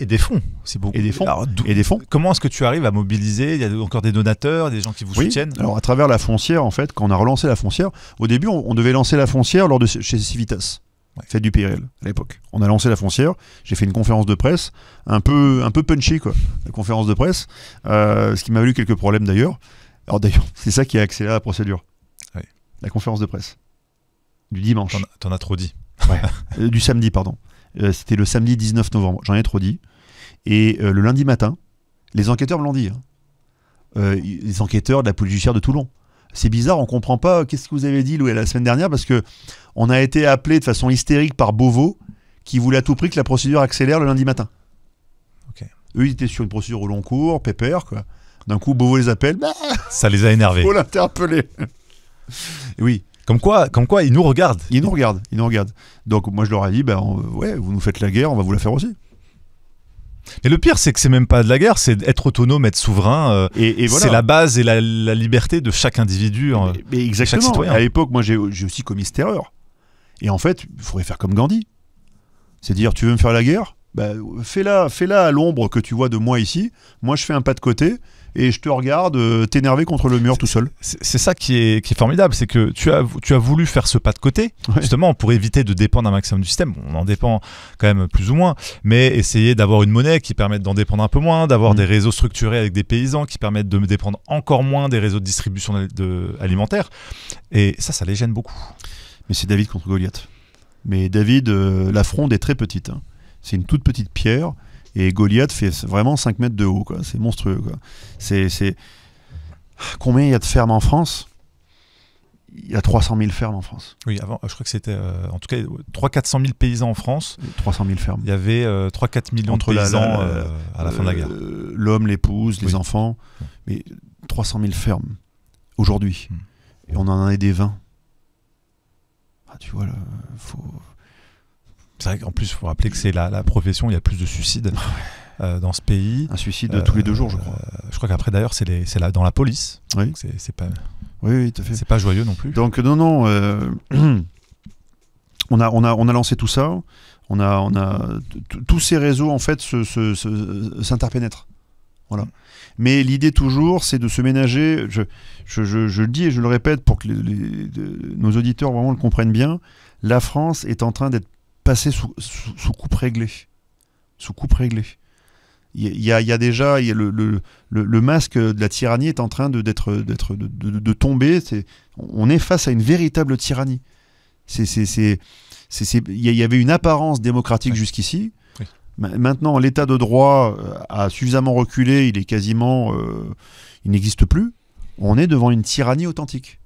des fonds, c'est beaucoup. Et des fonds. Alors, et des fonds. Comment est-ce que tu arrives à mobiliser? Il y a encore des donateurs, des gens qui vous soutiennent? Alors à travers la foncière, en fait, quand on a relancé la foncière, au début, on devait lancer la foncière chez Civitas. Ouais. Fête du PRL à l'époque. On a lancé la foncière, j'ai fait une conférence de presse, un peu punchy, quoi, la conférence de presse, ce qui m'a valu quelques problèmes d'ailleurs. Alors d'ailleurs, c'est ça qui a accéléré la procédure. Ouais. La conférence de presse. Du dimanche. T'en as trop dit. Ouais. Du samedi, pardon. C'était le samedi 19 novembre. J'en ai trop dit. Et le lundi matin, les enquêteurs me l'ont dit. Les enquêteurs de la police judiciaire de Toulon. C'est bizarre, on comprend pas qu'est-ce que vous avez dit la semaine dernière, parce que on a été appelé de façon hystérique par Beauvau, qui voulait à tout prix que la procédure accélère le lundi matin. Okay. Eux, ils étaient sur une procédure au long cours, pépère, quoi. D'un coup, Beauvau les appelle. Bah, ça les a énervés. Faut l'interpeller. Oui. Comme quoi, ils nous regardent. Ils nous regardent. Donc moi, je leur ai dit, ouais, vous nous faites la guerre, on va vous la faire aussi. Et le pire, c'est que c'est même pas de la guerre, c'est être autonome, être souverain. Et voilà. C'est la base et la liberté de chaque individu, mais exactement. Chaque citoyen. À l'époque, moi, j'ai aussi commis cette erreur. Et en fait, il faudrait faire comme Gandhi. C'est dire, tu veux me faire la guerre, fais-la à l'ombre que tu vois de moi ici. Moi, je fais un pas de côté et je te regarde t'énerver contre le mur tout seul. C'est ça qui est formidable, c'est que tu as voulu faire ce pas de côté, justement pour éviter de dépendre un maximum du système. On en dépend quand même plus ou moins, mais essayer d'avoir une monnaie qui permette d'en dépendre un peu moins, d'avoir des réseaux structurés avec des paysans qui permettent de dépendre encore moins des réseaux de distribution alimentaire. Et ça les gêne beaucoup. Mais c'est David contre Goliath. Mais David, la fronde est très petite. Hein. C'est une toute petite pierre. Et Goliath fait vraiment 5 mètres de haut, quoi. C'est monstrueux, quoi. Combien il y a de fermes en France? Il y a 300 000 fermes en France. Oui, avant, je crois que c'était en tout cas 300 000 paysans en France. 300 000 fermes. Il y avait 3-4 millions de paysans à la fin de la guerre. L'homme, l'épouse, les enfants. Mais 300 000 fermes aujourd'hui. Et on en a des 20. Ah, tu vois, là, faut... C'est vrai qu'en plus, il faut rappeler que c'est la profession où il y a plus de suicides dans ce pays. Un suicide tous les 2 jours, je crois. Je crois qu'après, d'ailleurs, c'est dans la police. Oui. C'est pas... Oui, tout à fait. C'est pas joyeux non plus. Donc, non, on a lancé tout ça. Tous ces réseaux, en fait, s'interpénètrent. Voilà. Mais l'idée, toujours, c'est de se ménager. Je le dis et je le répète pour que nos auditeurs vraiment le comprennent bien. La France est en train d'être passé sous coupe réglée. Sous coupe réglée. Il y a déjà le masque de la tyrannie est en train de tomber. On est face à une véritable tyrannie. Il y avait une apparence démocratique jusqu'ici. Oui. Maintenant, l'état de droit a suffisamment reculé. Il est quasiment... il n'existe plus. On est devant une tyrannie authentique.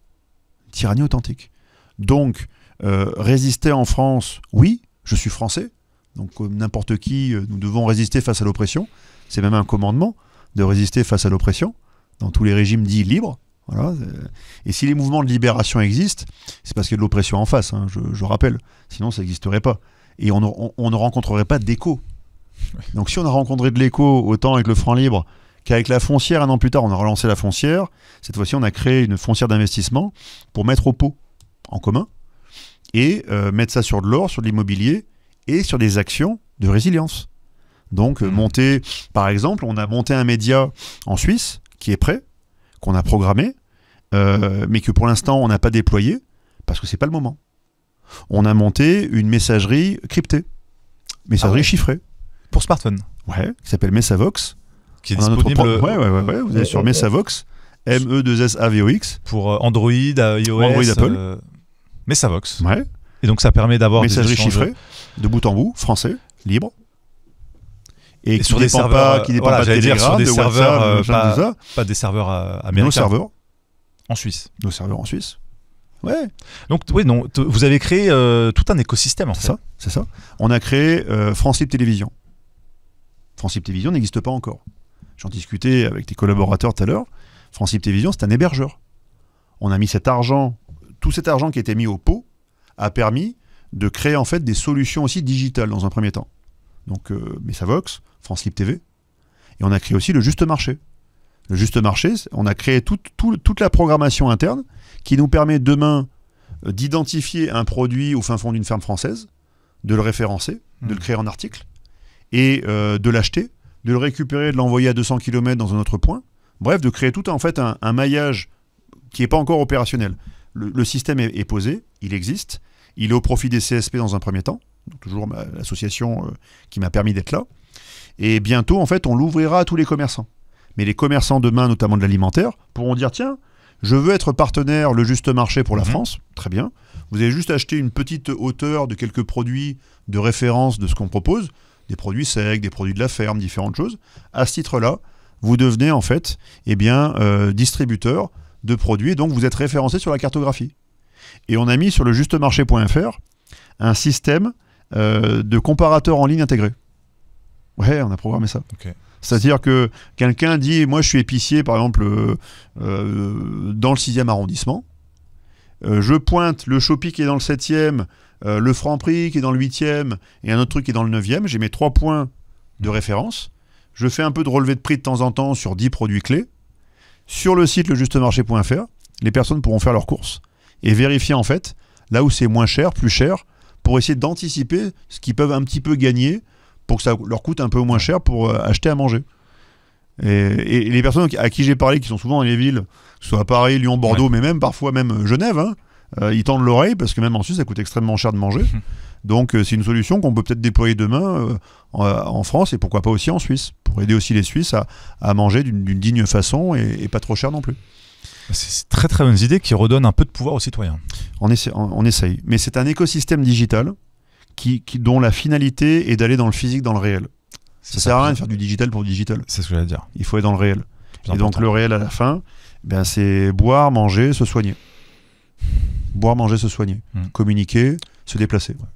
Une tyrannie authentique. Donc, résister en France, oui, je suis français, donc comme n'importe qui, nous devons résister face à l'oppression. C'est même un commandement de résister face à l'oppression, dans tous les régimes dits libres. Voilà. Et si les mouvements de libération existent, c'est parce qu'il y a de l'oppression en face, hein, je rappelle, sinon ça n'existerait pas. Et on ne rencontrerait pas d'écho. Donc si on a rencontré de l'écho autant avec le franc libre qu'avec la foncière, 1 an plus tard, on a relancé la foncière, cette fois-ci on a créé une foncière d'investissement pour mettre au pot en commun. et mettre ça sur de l'or, sur de l'immobilier et sur des actions de résilience. Donc monter, par exemple, on a monté un média en Suisse qui est prêt, qu'on a programmé, mais que pour l'instant on n'a pas déployé parce que c'est pas le moment. On a monté une messagerie cryptée, messagerie chiffrée. Pour smartphone. Ouais, qui s'appelle Messavox. Qui est disponible. Ouais, vous allez sur Messavox, MESSAVOX. Pour Android, iOS. Android, Apple. Messavox. Ouais. Et donc ça permet d'avoir messagerie des échanges chiffrée, de bout en bout, français, libre. Et sur des serveurs qui dépend pas de Telegram, sur des serveurs, WhatsApp, pas des serveurs américains. Nos serveurs. En Suisse. Nos serveurs en Suisse. Ouais. Donc oui, non, vous avez créé tout un écosystème en fait. C'est ça. On a créé France Libre Télévision. France Libre Télévision n'existe pas encore. J'en discutais avec tes collaborateurs tout à l'heure. France Libre Télévision, c'est un hébergeur. On a mis cet argent, tout cet argent qui était mis au pot, a permis de créer en fait des solutions aussi digitales dans un premier temps. Donc Messavox, France Libre TV, et on a créé aussi le Juste Marché. Le Juste Marché, on a créé toute la programmation interne qui nous permet demain d'identifier un produit au fin fond d'une ferme française, de le référencer, de le créer en article, et de l'acheter, de le récupérer, de l'envoyer à 200 km dans un autre point. Bref, de créer tout en fait un maillage qui n'est pas encore opérationnel. Le système est posé, il existe, il est au profit des CSP dans un premier temps, donc toujours l'association qui m'a permis d'être là. Et bientôt, en fait, on l'ouvrira à tous les commerçants. Mais les commerçants demain, notamment de l'alimentaire, pourront dire, tiens, je veux être partenaire Le Juste Marché pour la France, très bien. Vous avez juste acheté une petite hauteur de quelques produits de référence de ce qu'on propose, des produits secs, des produits de la ferme, différentes choses. À ce titre-là, vous devenez en fait distributeur de produits, et donc vous êtes référencé sur la cartographie. Et on a mis sur le justemarché.fr un système de comparateur en ligne intégré. Ouais, on a programmé ça. Okay. C'est-à-dire que quelqu'un dit, moi je suis épicier par exemple dans le 6e arrondissement, je pointe le Shopee qui est dans le 7e, le Franprix qui est dans le 8e et un autre truc qui est dans le 9e, j'ai mes 3 points de référence, je fais un peu de relevé de prix de temps en temps sur 10 produits clés. Sur le site lejustemarché.fr, les personnes pourront faire leurs courses et vérifier en fait là où c'est moins cher, plus cher, pour essayer d'anticiper ce qu'ils peuvent un petit peu gagner pour que ça leur coûte un peu moins cher pour acheter à manger. Et les personnes à qui j'ai parlé, qui sont souvent dans les villes, que ce soit à Paris, Lyon, Bordeaux, mais même parfois même Genève, ils tendent l'oreille parce que même en Suisse, ça coûte extrêmement cher de manger. Donc c'est une solution qu'on peut peut-être déployer demain en France et pourquoi pas aussi en Suisse, pour aider aussi les Suisses à manger d'une digne façon et pas trop cher non plus. C'est très très bonnes idées qui redonnent un peu de pouvoir aux citoyens. On essaye. Mais c'est un écosystème digital dont la finalité est d'aller dans le physique, dans le réel. Ça sert à rien de faire du digital pour du digital. C'est ce que j'allais dire. Il faut être dans le réel. Et donc le réel à la fin, ben, c'est boire, manger, se soigner. Boire, manger, se soigner. Communiquer, se déplacer. Ouais.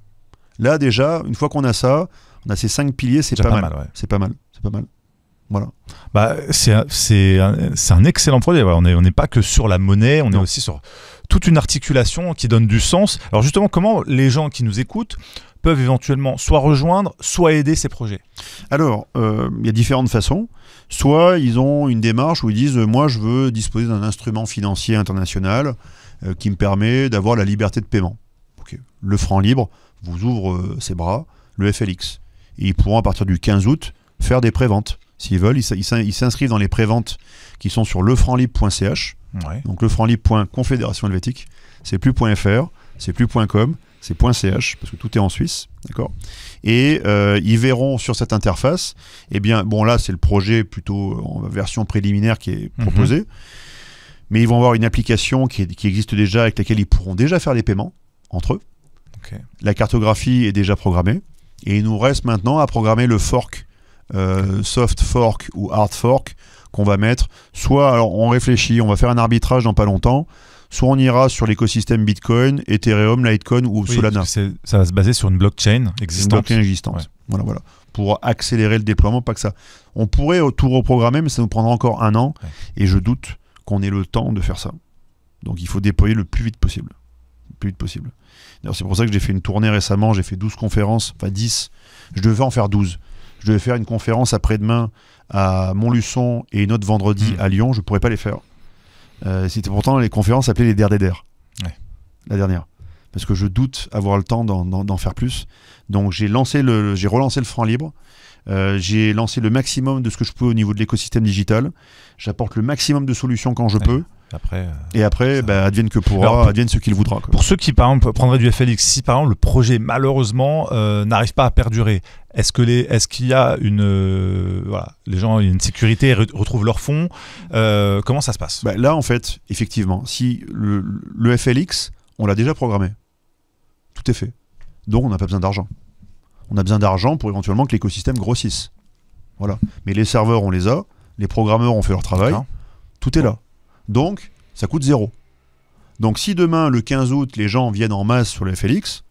Là déjà, une fois qu'on a ça, on a ces 5 piliers, c'est pas mal. Ouais. C'est pas mal. Voilà. Bah, c'est un excellent projet. On n'est pas que sur la monnaie, on est aussi sur toute une articulation qui donne du sens. Alors justement, comment les gens qui nous écoutent peuvent éventuellement soit rejoindre, soit aider ces projets? Alors, il y a différentes façons. Soit ils ont une démarche où ils disent « moi, je veux disposer d'un instrument financier international qui me permet d'avoir la liberté de paiement. Okay. » Le franc libre vous ouvre ses bras, le FLX. Et ils pourront, à partir du 15 août, faire des préventes. S'ils veulent, ils s'inscrivent dans les préventes qui sont sur lefranclibre.ch. Ouais. Donc lefranclibre.confédération helvétique. C'est plus .fr, c'est plus .com, c'est .ch, parce que tout est en Suisse. D'accord. Et ils verront sur cette interface, eh bien, bon là c'est le projet plutôt en version préliminaire qui est proposé, mais ils vont avoir une application qui existe déjà, avec laquelle ils pourront déjà faire les paiements entre eux. Okay. La cartographie est déjà programmée, et il nous reste maintenant à programmer le fork, soft fork ou hard fork, qu'on va mettre, soit, alors on réfléchit, on va faire un arbitrage dans pas longtemps, soit on ira sur l'écosystème Bitcoin, Ethereum, Litecoin ou Solana. Ça va se baser sur une blockchain existante. Une blockchain existante. Ouais. Voilà. Pour accélérer le déploiement, pas que ça. On pourrait tout reprogrammer, mais ça nous prendra encore 1 an. Ouais. Et je doute qu'on ait le temps de faire ça. Donc il faut déployer le plus vite possible. D'ailleurs, c'est pour ça que j'ai fait une tournée récemment. J'ai fait 12 conférences, enfin 10. Je devais en faire 12. Je devais faire une conférence après-demain à Montluçon et une autre vendredi à Lyon. Je ne pourrais pas les faire. C'était pourtant les conférences s'appelaient les DER. Ouais. La dernière. parce que je doute avoir le temps d'en faire plus. Donc j'ai relancé le franc libre. J'ai lancé le maximum de ce que je peux au niveau de l'écosystème digital. J'apporte le maximum de solutions quand je peux. Et après, advienne que pourra, advienne ce qu'il voudra. Pour ceux qui, par exemple, prendraient du FLX, si par exemple le projet malheureusement n'arrive pas à perdurer, est-ce qu'il y a les gens ont une sécurité et retrouvent leurs fonds, comment ça se passe? Là, en fait, effectivement, si le FLX, on l'a déjà programmé. Tout est fait. Donc, on n'a pas besoin d'argent. On a besoin d'argent pour éventuellement que l'écosystème grossisse. Voilà. Mais les serveurs, on les a. Les programmeurs ont fait leur travail. Tout est là. Donc, ça coûte 0. Donc, si demain, le 15 août, les gens viennent en masse sur le FLX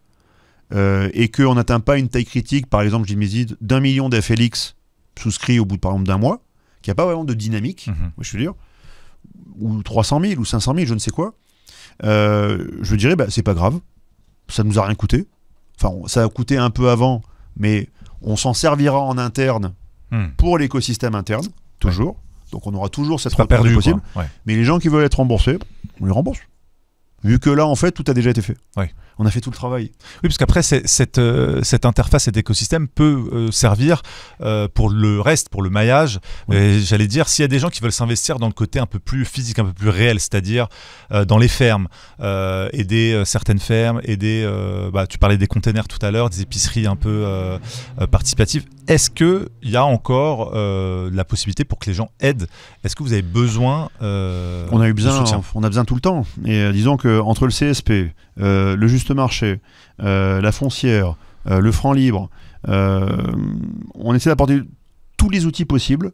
et qu'on n'atteint pas une taille critique, par exemple, je dis d'1 million d'FLX souscrits au bout, par exemple, d'un mois, qu'il n'y a pas vraiment de dynamique, je veux dire, ou 300 000 ou 500 000, je ne sais quoi, je dirais, c'est pas grave. Ça nous a rien coûté. Enfin, ça a coûté un peu avant, mais on s'en servira en interne pour l'écosystème interne, toujours. Donc on aura toujours cette retenue possible. Mais les gens qui veulent être remboursés, on les rembourse. Vu que là, en fait, tout a déjà été fait. On a fait tout le travail. Oui, parce qu'après, cette interface, cet écosystème peut servir pour le reste, pour le maillage. J'allais dire, s'il y a des gens qui veulent s'investir dans le côté un peu plus physique, un peu plus réel, c'est-à-dire dans les fermes, aider certaines fermes, aider, tu parlais des containers tout à l'heure, des épiceries un peu participatives. Est-ce qu'il y a encore la possibilité pour que les gens aident? Est-ce que vous avez besoin on a besoin tout le temps. Et disons qu'entre le CSP, le juste marché, la foncière, le franc libre, on essaie d'apporter tous les outils possibles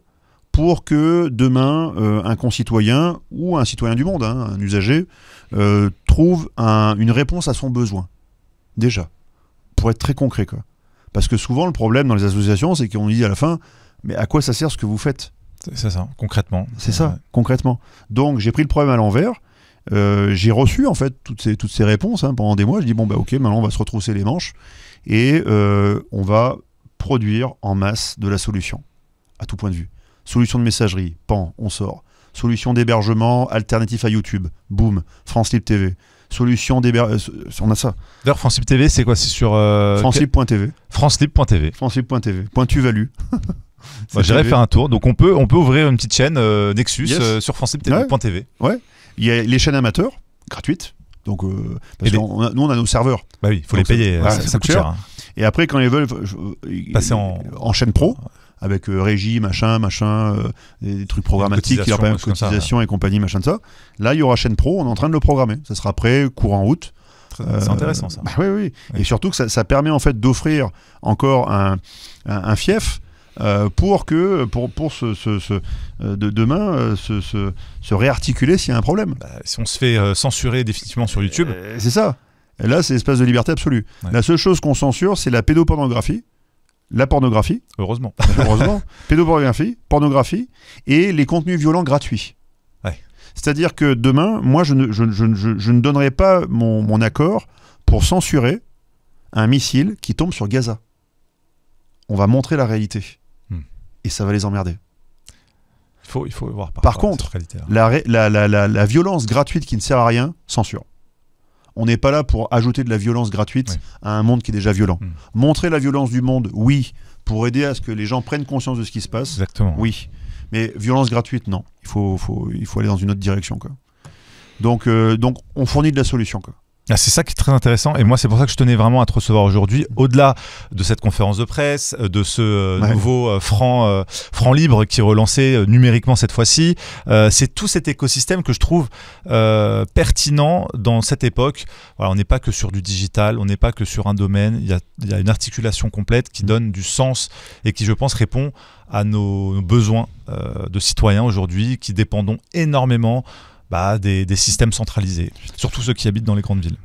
pour que demain, un concitoyen ou un citoyen du monde, un usager, trouve une réponse à son besoin. Déjà, pour être très concret, quoi. Parce que souvent, le problème dans les associations, c'est qu'on dit à la fin, mais à quoi ça sert ce que vous faites? C'est ça, concrètement. C'est ça, concrètement. Donc, j'ai pris le problème à l'envers. J'ai reçu, en fait, toutes ces réponses pendant des mois. Je dis, ok, maintenant, on va se retrousser les manches et on va produire en masse de la solution, à tout point de vue. Solution de messagerie, pan, on sort. Solution d'hébergement alternatif à YouTube, boum, France Libre TV. Solution d'hébergement, on a ça. D'ailleurs, France Libre TV, c'est quoi? C'est sur francelibre.tv. francelibre.tv. francelibre.tv. Pointu-value. J'irai faire un tour. Donc on peut ouvrir une petite chaîne Nexus sur francelibre.tv. Ouais. Il y a les chaînes amateurs, gratuites. Donc, parce que nous, on a nos serveurs. Bah oui, il faut les payer. Ça coûte cher. Et après, quand ils veulent passer en chaîne pro, avec régie, machin, des trucs programmatiques, il y aura cotisation et compagnie, machin de ça. Là, il y aura chaîne pro, on est en train de le programmer. Ça sera prêt courant août. C'est intéressant, ça. Oui. Et surtout que ça permet en fait d'offrir encore un fief pour demain se réarticuler s'il y a un problème. Si on se fait censurer définitivement sur YouTube. C'est ça. Et là, c'est l'espace de liberté absolue. La seule chose qu'on censure, c'est la pédopornographie. La pornographie. Heureusement. Pédopornographie, pornographie et les contenus violents gratuits. C'est-à-dire que demain, moi, je ne donnerai pas mon accord pour censurer un missile qui tombe sur Gaza. On va montrer la réalité. Et ça va les emmerder. Il faut voir par contre, la violence gratuite qui ne sert à rien, censure. On n'est pas là pour ajouter de la violence gratuite à un monde qui est déjà violent. Montrer la violence du monde, oui, pour aider à ce que les gens prennent conscience de ce qui se passe. Exactement. Oui. Mais violence gratuite, non. Il faut aller dans une autre direction, quoi. Donc, on fournit de la solution, quoi. C'est ça qui est très intéressant et moi c'est pour ça que je tenais vraiment à te recevoir aujourd'hui, au-delà de cette conférence de presse, de ce nouveau franc libre qui est relancé numériquement cette fois-ci. C'est tout cet écosystème que je trouve pertinent dans cette époque. Voilà, on n'est pas que sur du digital, on n'est pas que sur un domaine, il y a une articulation complète qui donne du sens et qui je pense répond à nos besoins de citoyens aujourd'hui qui dépendons énormément des systèmes centralisés, surtout ceux qui habitent dans les grandes villes.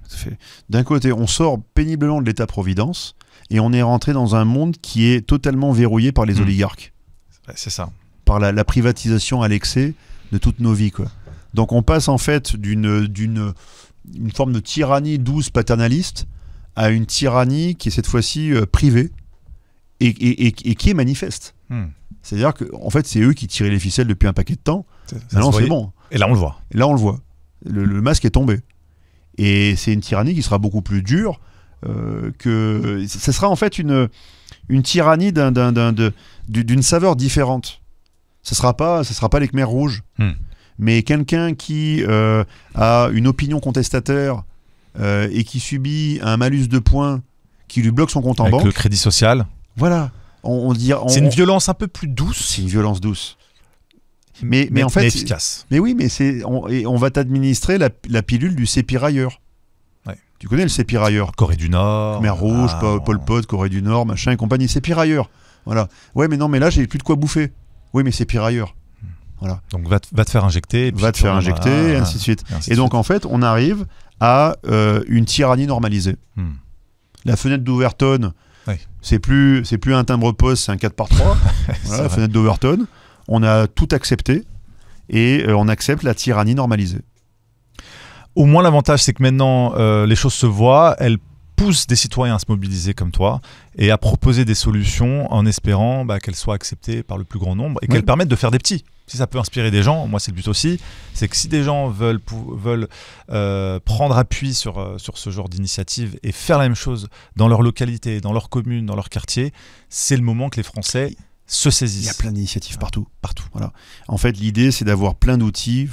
D'un côté, on sort péniblement de l'État-providence et on est rentré dans un monde qui est totalement verrouillé par les oligarques. C'est ça. Par la privatisation à l'excès de toutes nos vies, quoi. Donc on passe en fait d'une forme de tyrannie douce paternaliste à une tyrannie qui est cette fois-ci privée et qui est manifeste. C'est-à-dire que en fait, c'est eux qui tiraient les ficelles depuis un paquet de temps. Maintenant, c'est bon. Et là, on le voit. Le masque est tombé. Et c'est une tyrannie qui sera beaucoup plus dure que... Ce sera en fait une tyrannie d'une saveur différente. Ce sera pas les Khmers rouges. Mais quelqu'un qui a une opinion contestataire et qui subit un malus de points qui lui bloque son compte en banque. Avec le crédit social. Voilà. C'est une violence un peu plus douce. C'est une violence douce. Mais en fait, efficace. Mais oui, mais on va t'administrer la pilule du sépirailleur. Ouais. Tu connais le sépirailleur? Corée du Nord. Khmer rouge, Pol Pot, Corée du Nord, machin et compagnie. Sépirailleur. Voilà. Ouais, mais non, mais là, j'ai plus de quoi bouffer. Oui, mais sépirailleur. Voilà. Donc va te faire injecter. Et puis va te faire injecter, et ainsi de suite. Et donc, en fait, on arrive à une tyrannie normalisée. La fenêtre d'Overton, c'est plus un timbre-poste, c'est un 4x3. Voilà, la fenêtre d'Overton. On a tout accepté et on accepte la tyrannie normalisée. Au moins, l'avantage, c'est que maintenant, les choses se voient. Elles poussent des citoyens à se mobiliser comme toi et à proposer des solutions en espérant qu'elles soient acceptées par le plus grand nombre et qu'elles permettent de faire des petits. Si ça peut inspirer des gens, moi c'est le but aussi, c'est que si des gens veulent prendre appui sur ce genre d'initiative et faire la même chose dans leur localité, dans leur commune, dans leur quartier, c'est le moment que les Français se saisissent. Il y a plein d'initiatives partout. Voilà. En fait, l'idée, c'est d'avoir plein d'outils.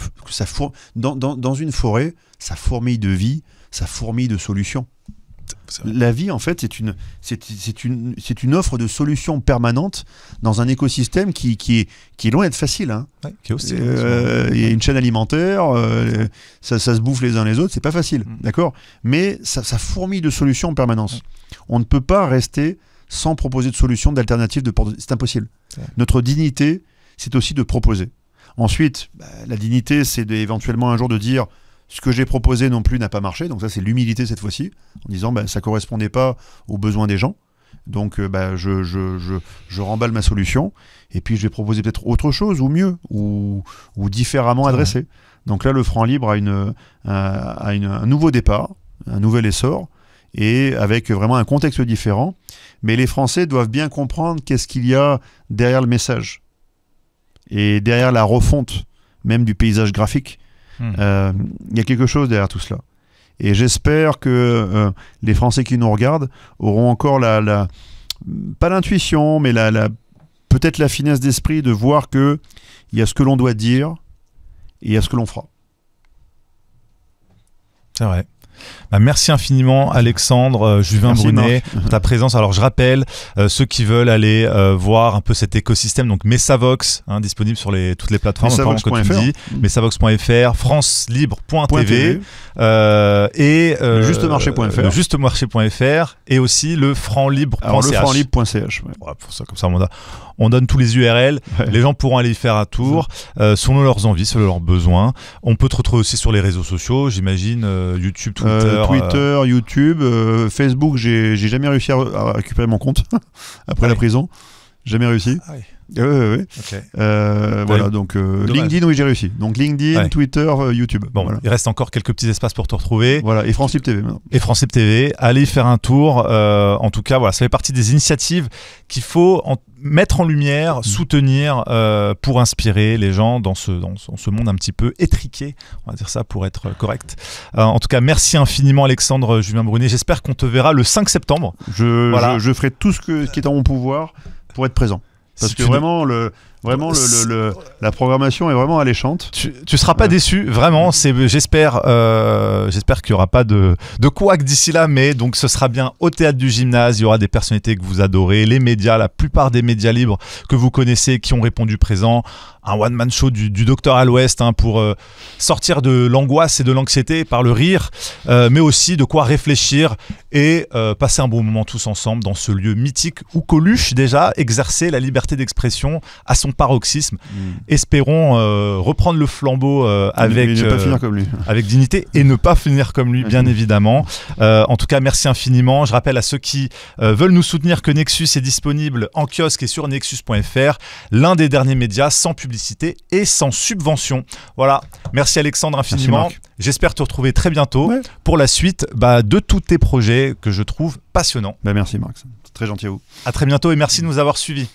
Dans une forêt, ça fourmille de vie, ça fourmille de solutions. La vie, en fait, c'est une offre de solutions permanentes dans un écosystème qui est loin d'être facile. Hein. Ouais, qui est hostile. Il y a une chaîne alimentaire, ça se bouffe les uns les autres, c'est pas facile, d'accord? Mais ça fourmille de solutions en permanence. On ne peut pas rester sans proposer de solutions, d'alternatives, c'est impossible. Notre dignité, c'est aussi de proposer. Ensuite, la dignité, c'est éventuellement un jour de dire ce que j'ai proposé non plus n'a pas marché. Donc ça, c'est l'humilité cette fois-ci, en disant ça correspondait pas aux besoins des gens. Donc je remballe ma solution et puis je vais proposer peut-être autre chose ou mieux ou différemment adressé. Donc là, le franc libre a un nouveau départ, un nouvel essor et avec vraiment un contexte différent. Mais les Français doivent bien comprendre qu'est-ce qu'il y a derrière le message et derrière la refonte même du paysage graphique. Il y a quelque chose derrière tout cela. Et j'espère que les Français qui nous regardent auront encore pas l'intuition, mais peut-être la finesse d'esprit de voir qu'il y a ce que l'on doit dire et il y a ce que l'on fera. C'est vrai. Merci infiniment Alexandre Juvin-Brunet pour ta présence. Alors je rappelle ceux qui veulent aller voir un peu cet écosystème, donc Messavox, disponible sur toutes les plateformes, Messavox.fr, francelibre.tv et justemarché.fr, justemarché.fr et aussi le franlibre.ch. Le franlibre.ch. Voilà, pour ça, comme ça on donne tous les URL, les gens pourront aller y faire un tour selon leurs envies, selon leurs besoins. On peut te retrouver aussi sur les réseaux sociaux, j'imagine, YouTube, Twitter, YouTube, Facebook, j'ai jamais réussi à récupérer mon compte après la prison. Jamais réussi. Okay. Voilà, donc LinkedIn, oui, j'ai réussi. Donc LinkedIn, Twitter, YouTube. Bon, voilà. Il reste encore quelques petits espaces pour te retrouver. Voilà, et France Libre TV maintenant. Et France Libre TV, allez y faire un tour. En tout cas, voilà, ça fait partie des initiatives qu'il faut mettre en lumière, soutenir pour inspirer les gens dans ce monde un petit peu étriqué, on va dire ça pour être correct. En tout cas, merci infiniment Alexandre Juvin-Brunet. J'espère qu'on te verra le 5 septembre. Je ferai tout ce qui est en mon pouvoir pour être présent. Parce que vraiment, la programmation est vraiment alléchante. Tu seras pas déçu, vraiment. J'espère qu'il y aura pas de couac d'ici là, mais donc ce sera bien au théâtre du Gymnase. Il y aura des personnalités que vous adorez, les médias, la plupart des médias libres que vous connaissez qui ont répondu présent. Un one-man show du docteur à l'Ouest pour sortir de l'angoisse et de l'anxiété par le rire, mais aussi de quoi réfléchir et passer un bon moment tous ensemble dans ce lieu mythique où Coluche déjà exerçait la liberté d'expression à son paroxysme. Espérons reprendre le flambeau avec ne pas finir comme lui. Avec dignité et ne pas finir comme lui, bien évidemment. En tout cas, merci infiniment. Je rappelle à ceux qui veulent nous soutenir que Nexus est disponible en kiosque et sur nexus.fr, l'un des derniers médias sans publicité et sans subvention. Voilà, merci Alexandre infiniment. J'espère te retrouver très bientôt pour la suite de tous tes projets que je trouve passionnants. Merci Marc, c'est très gentil à vous. À très bientôt et merci de nous avoir suivis.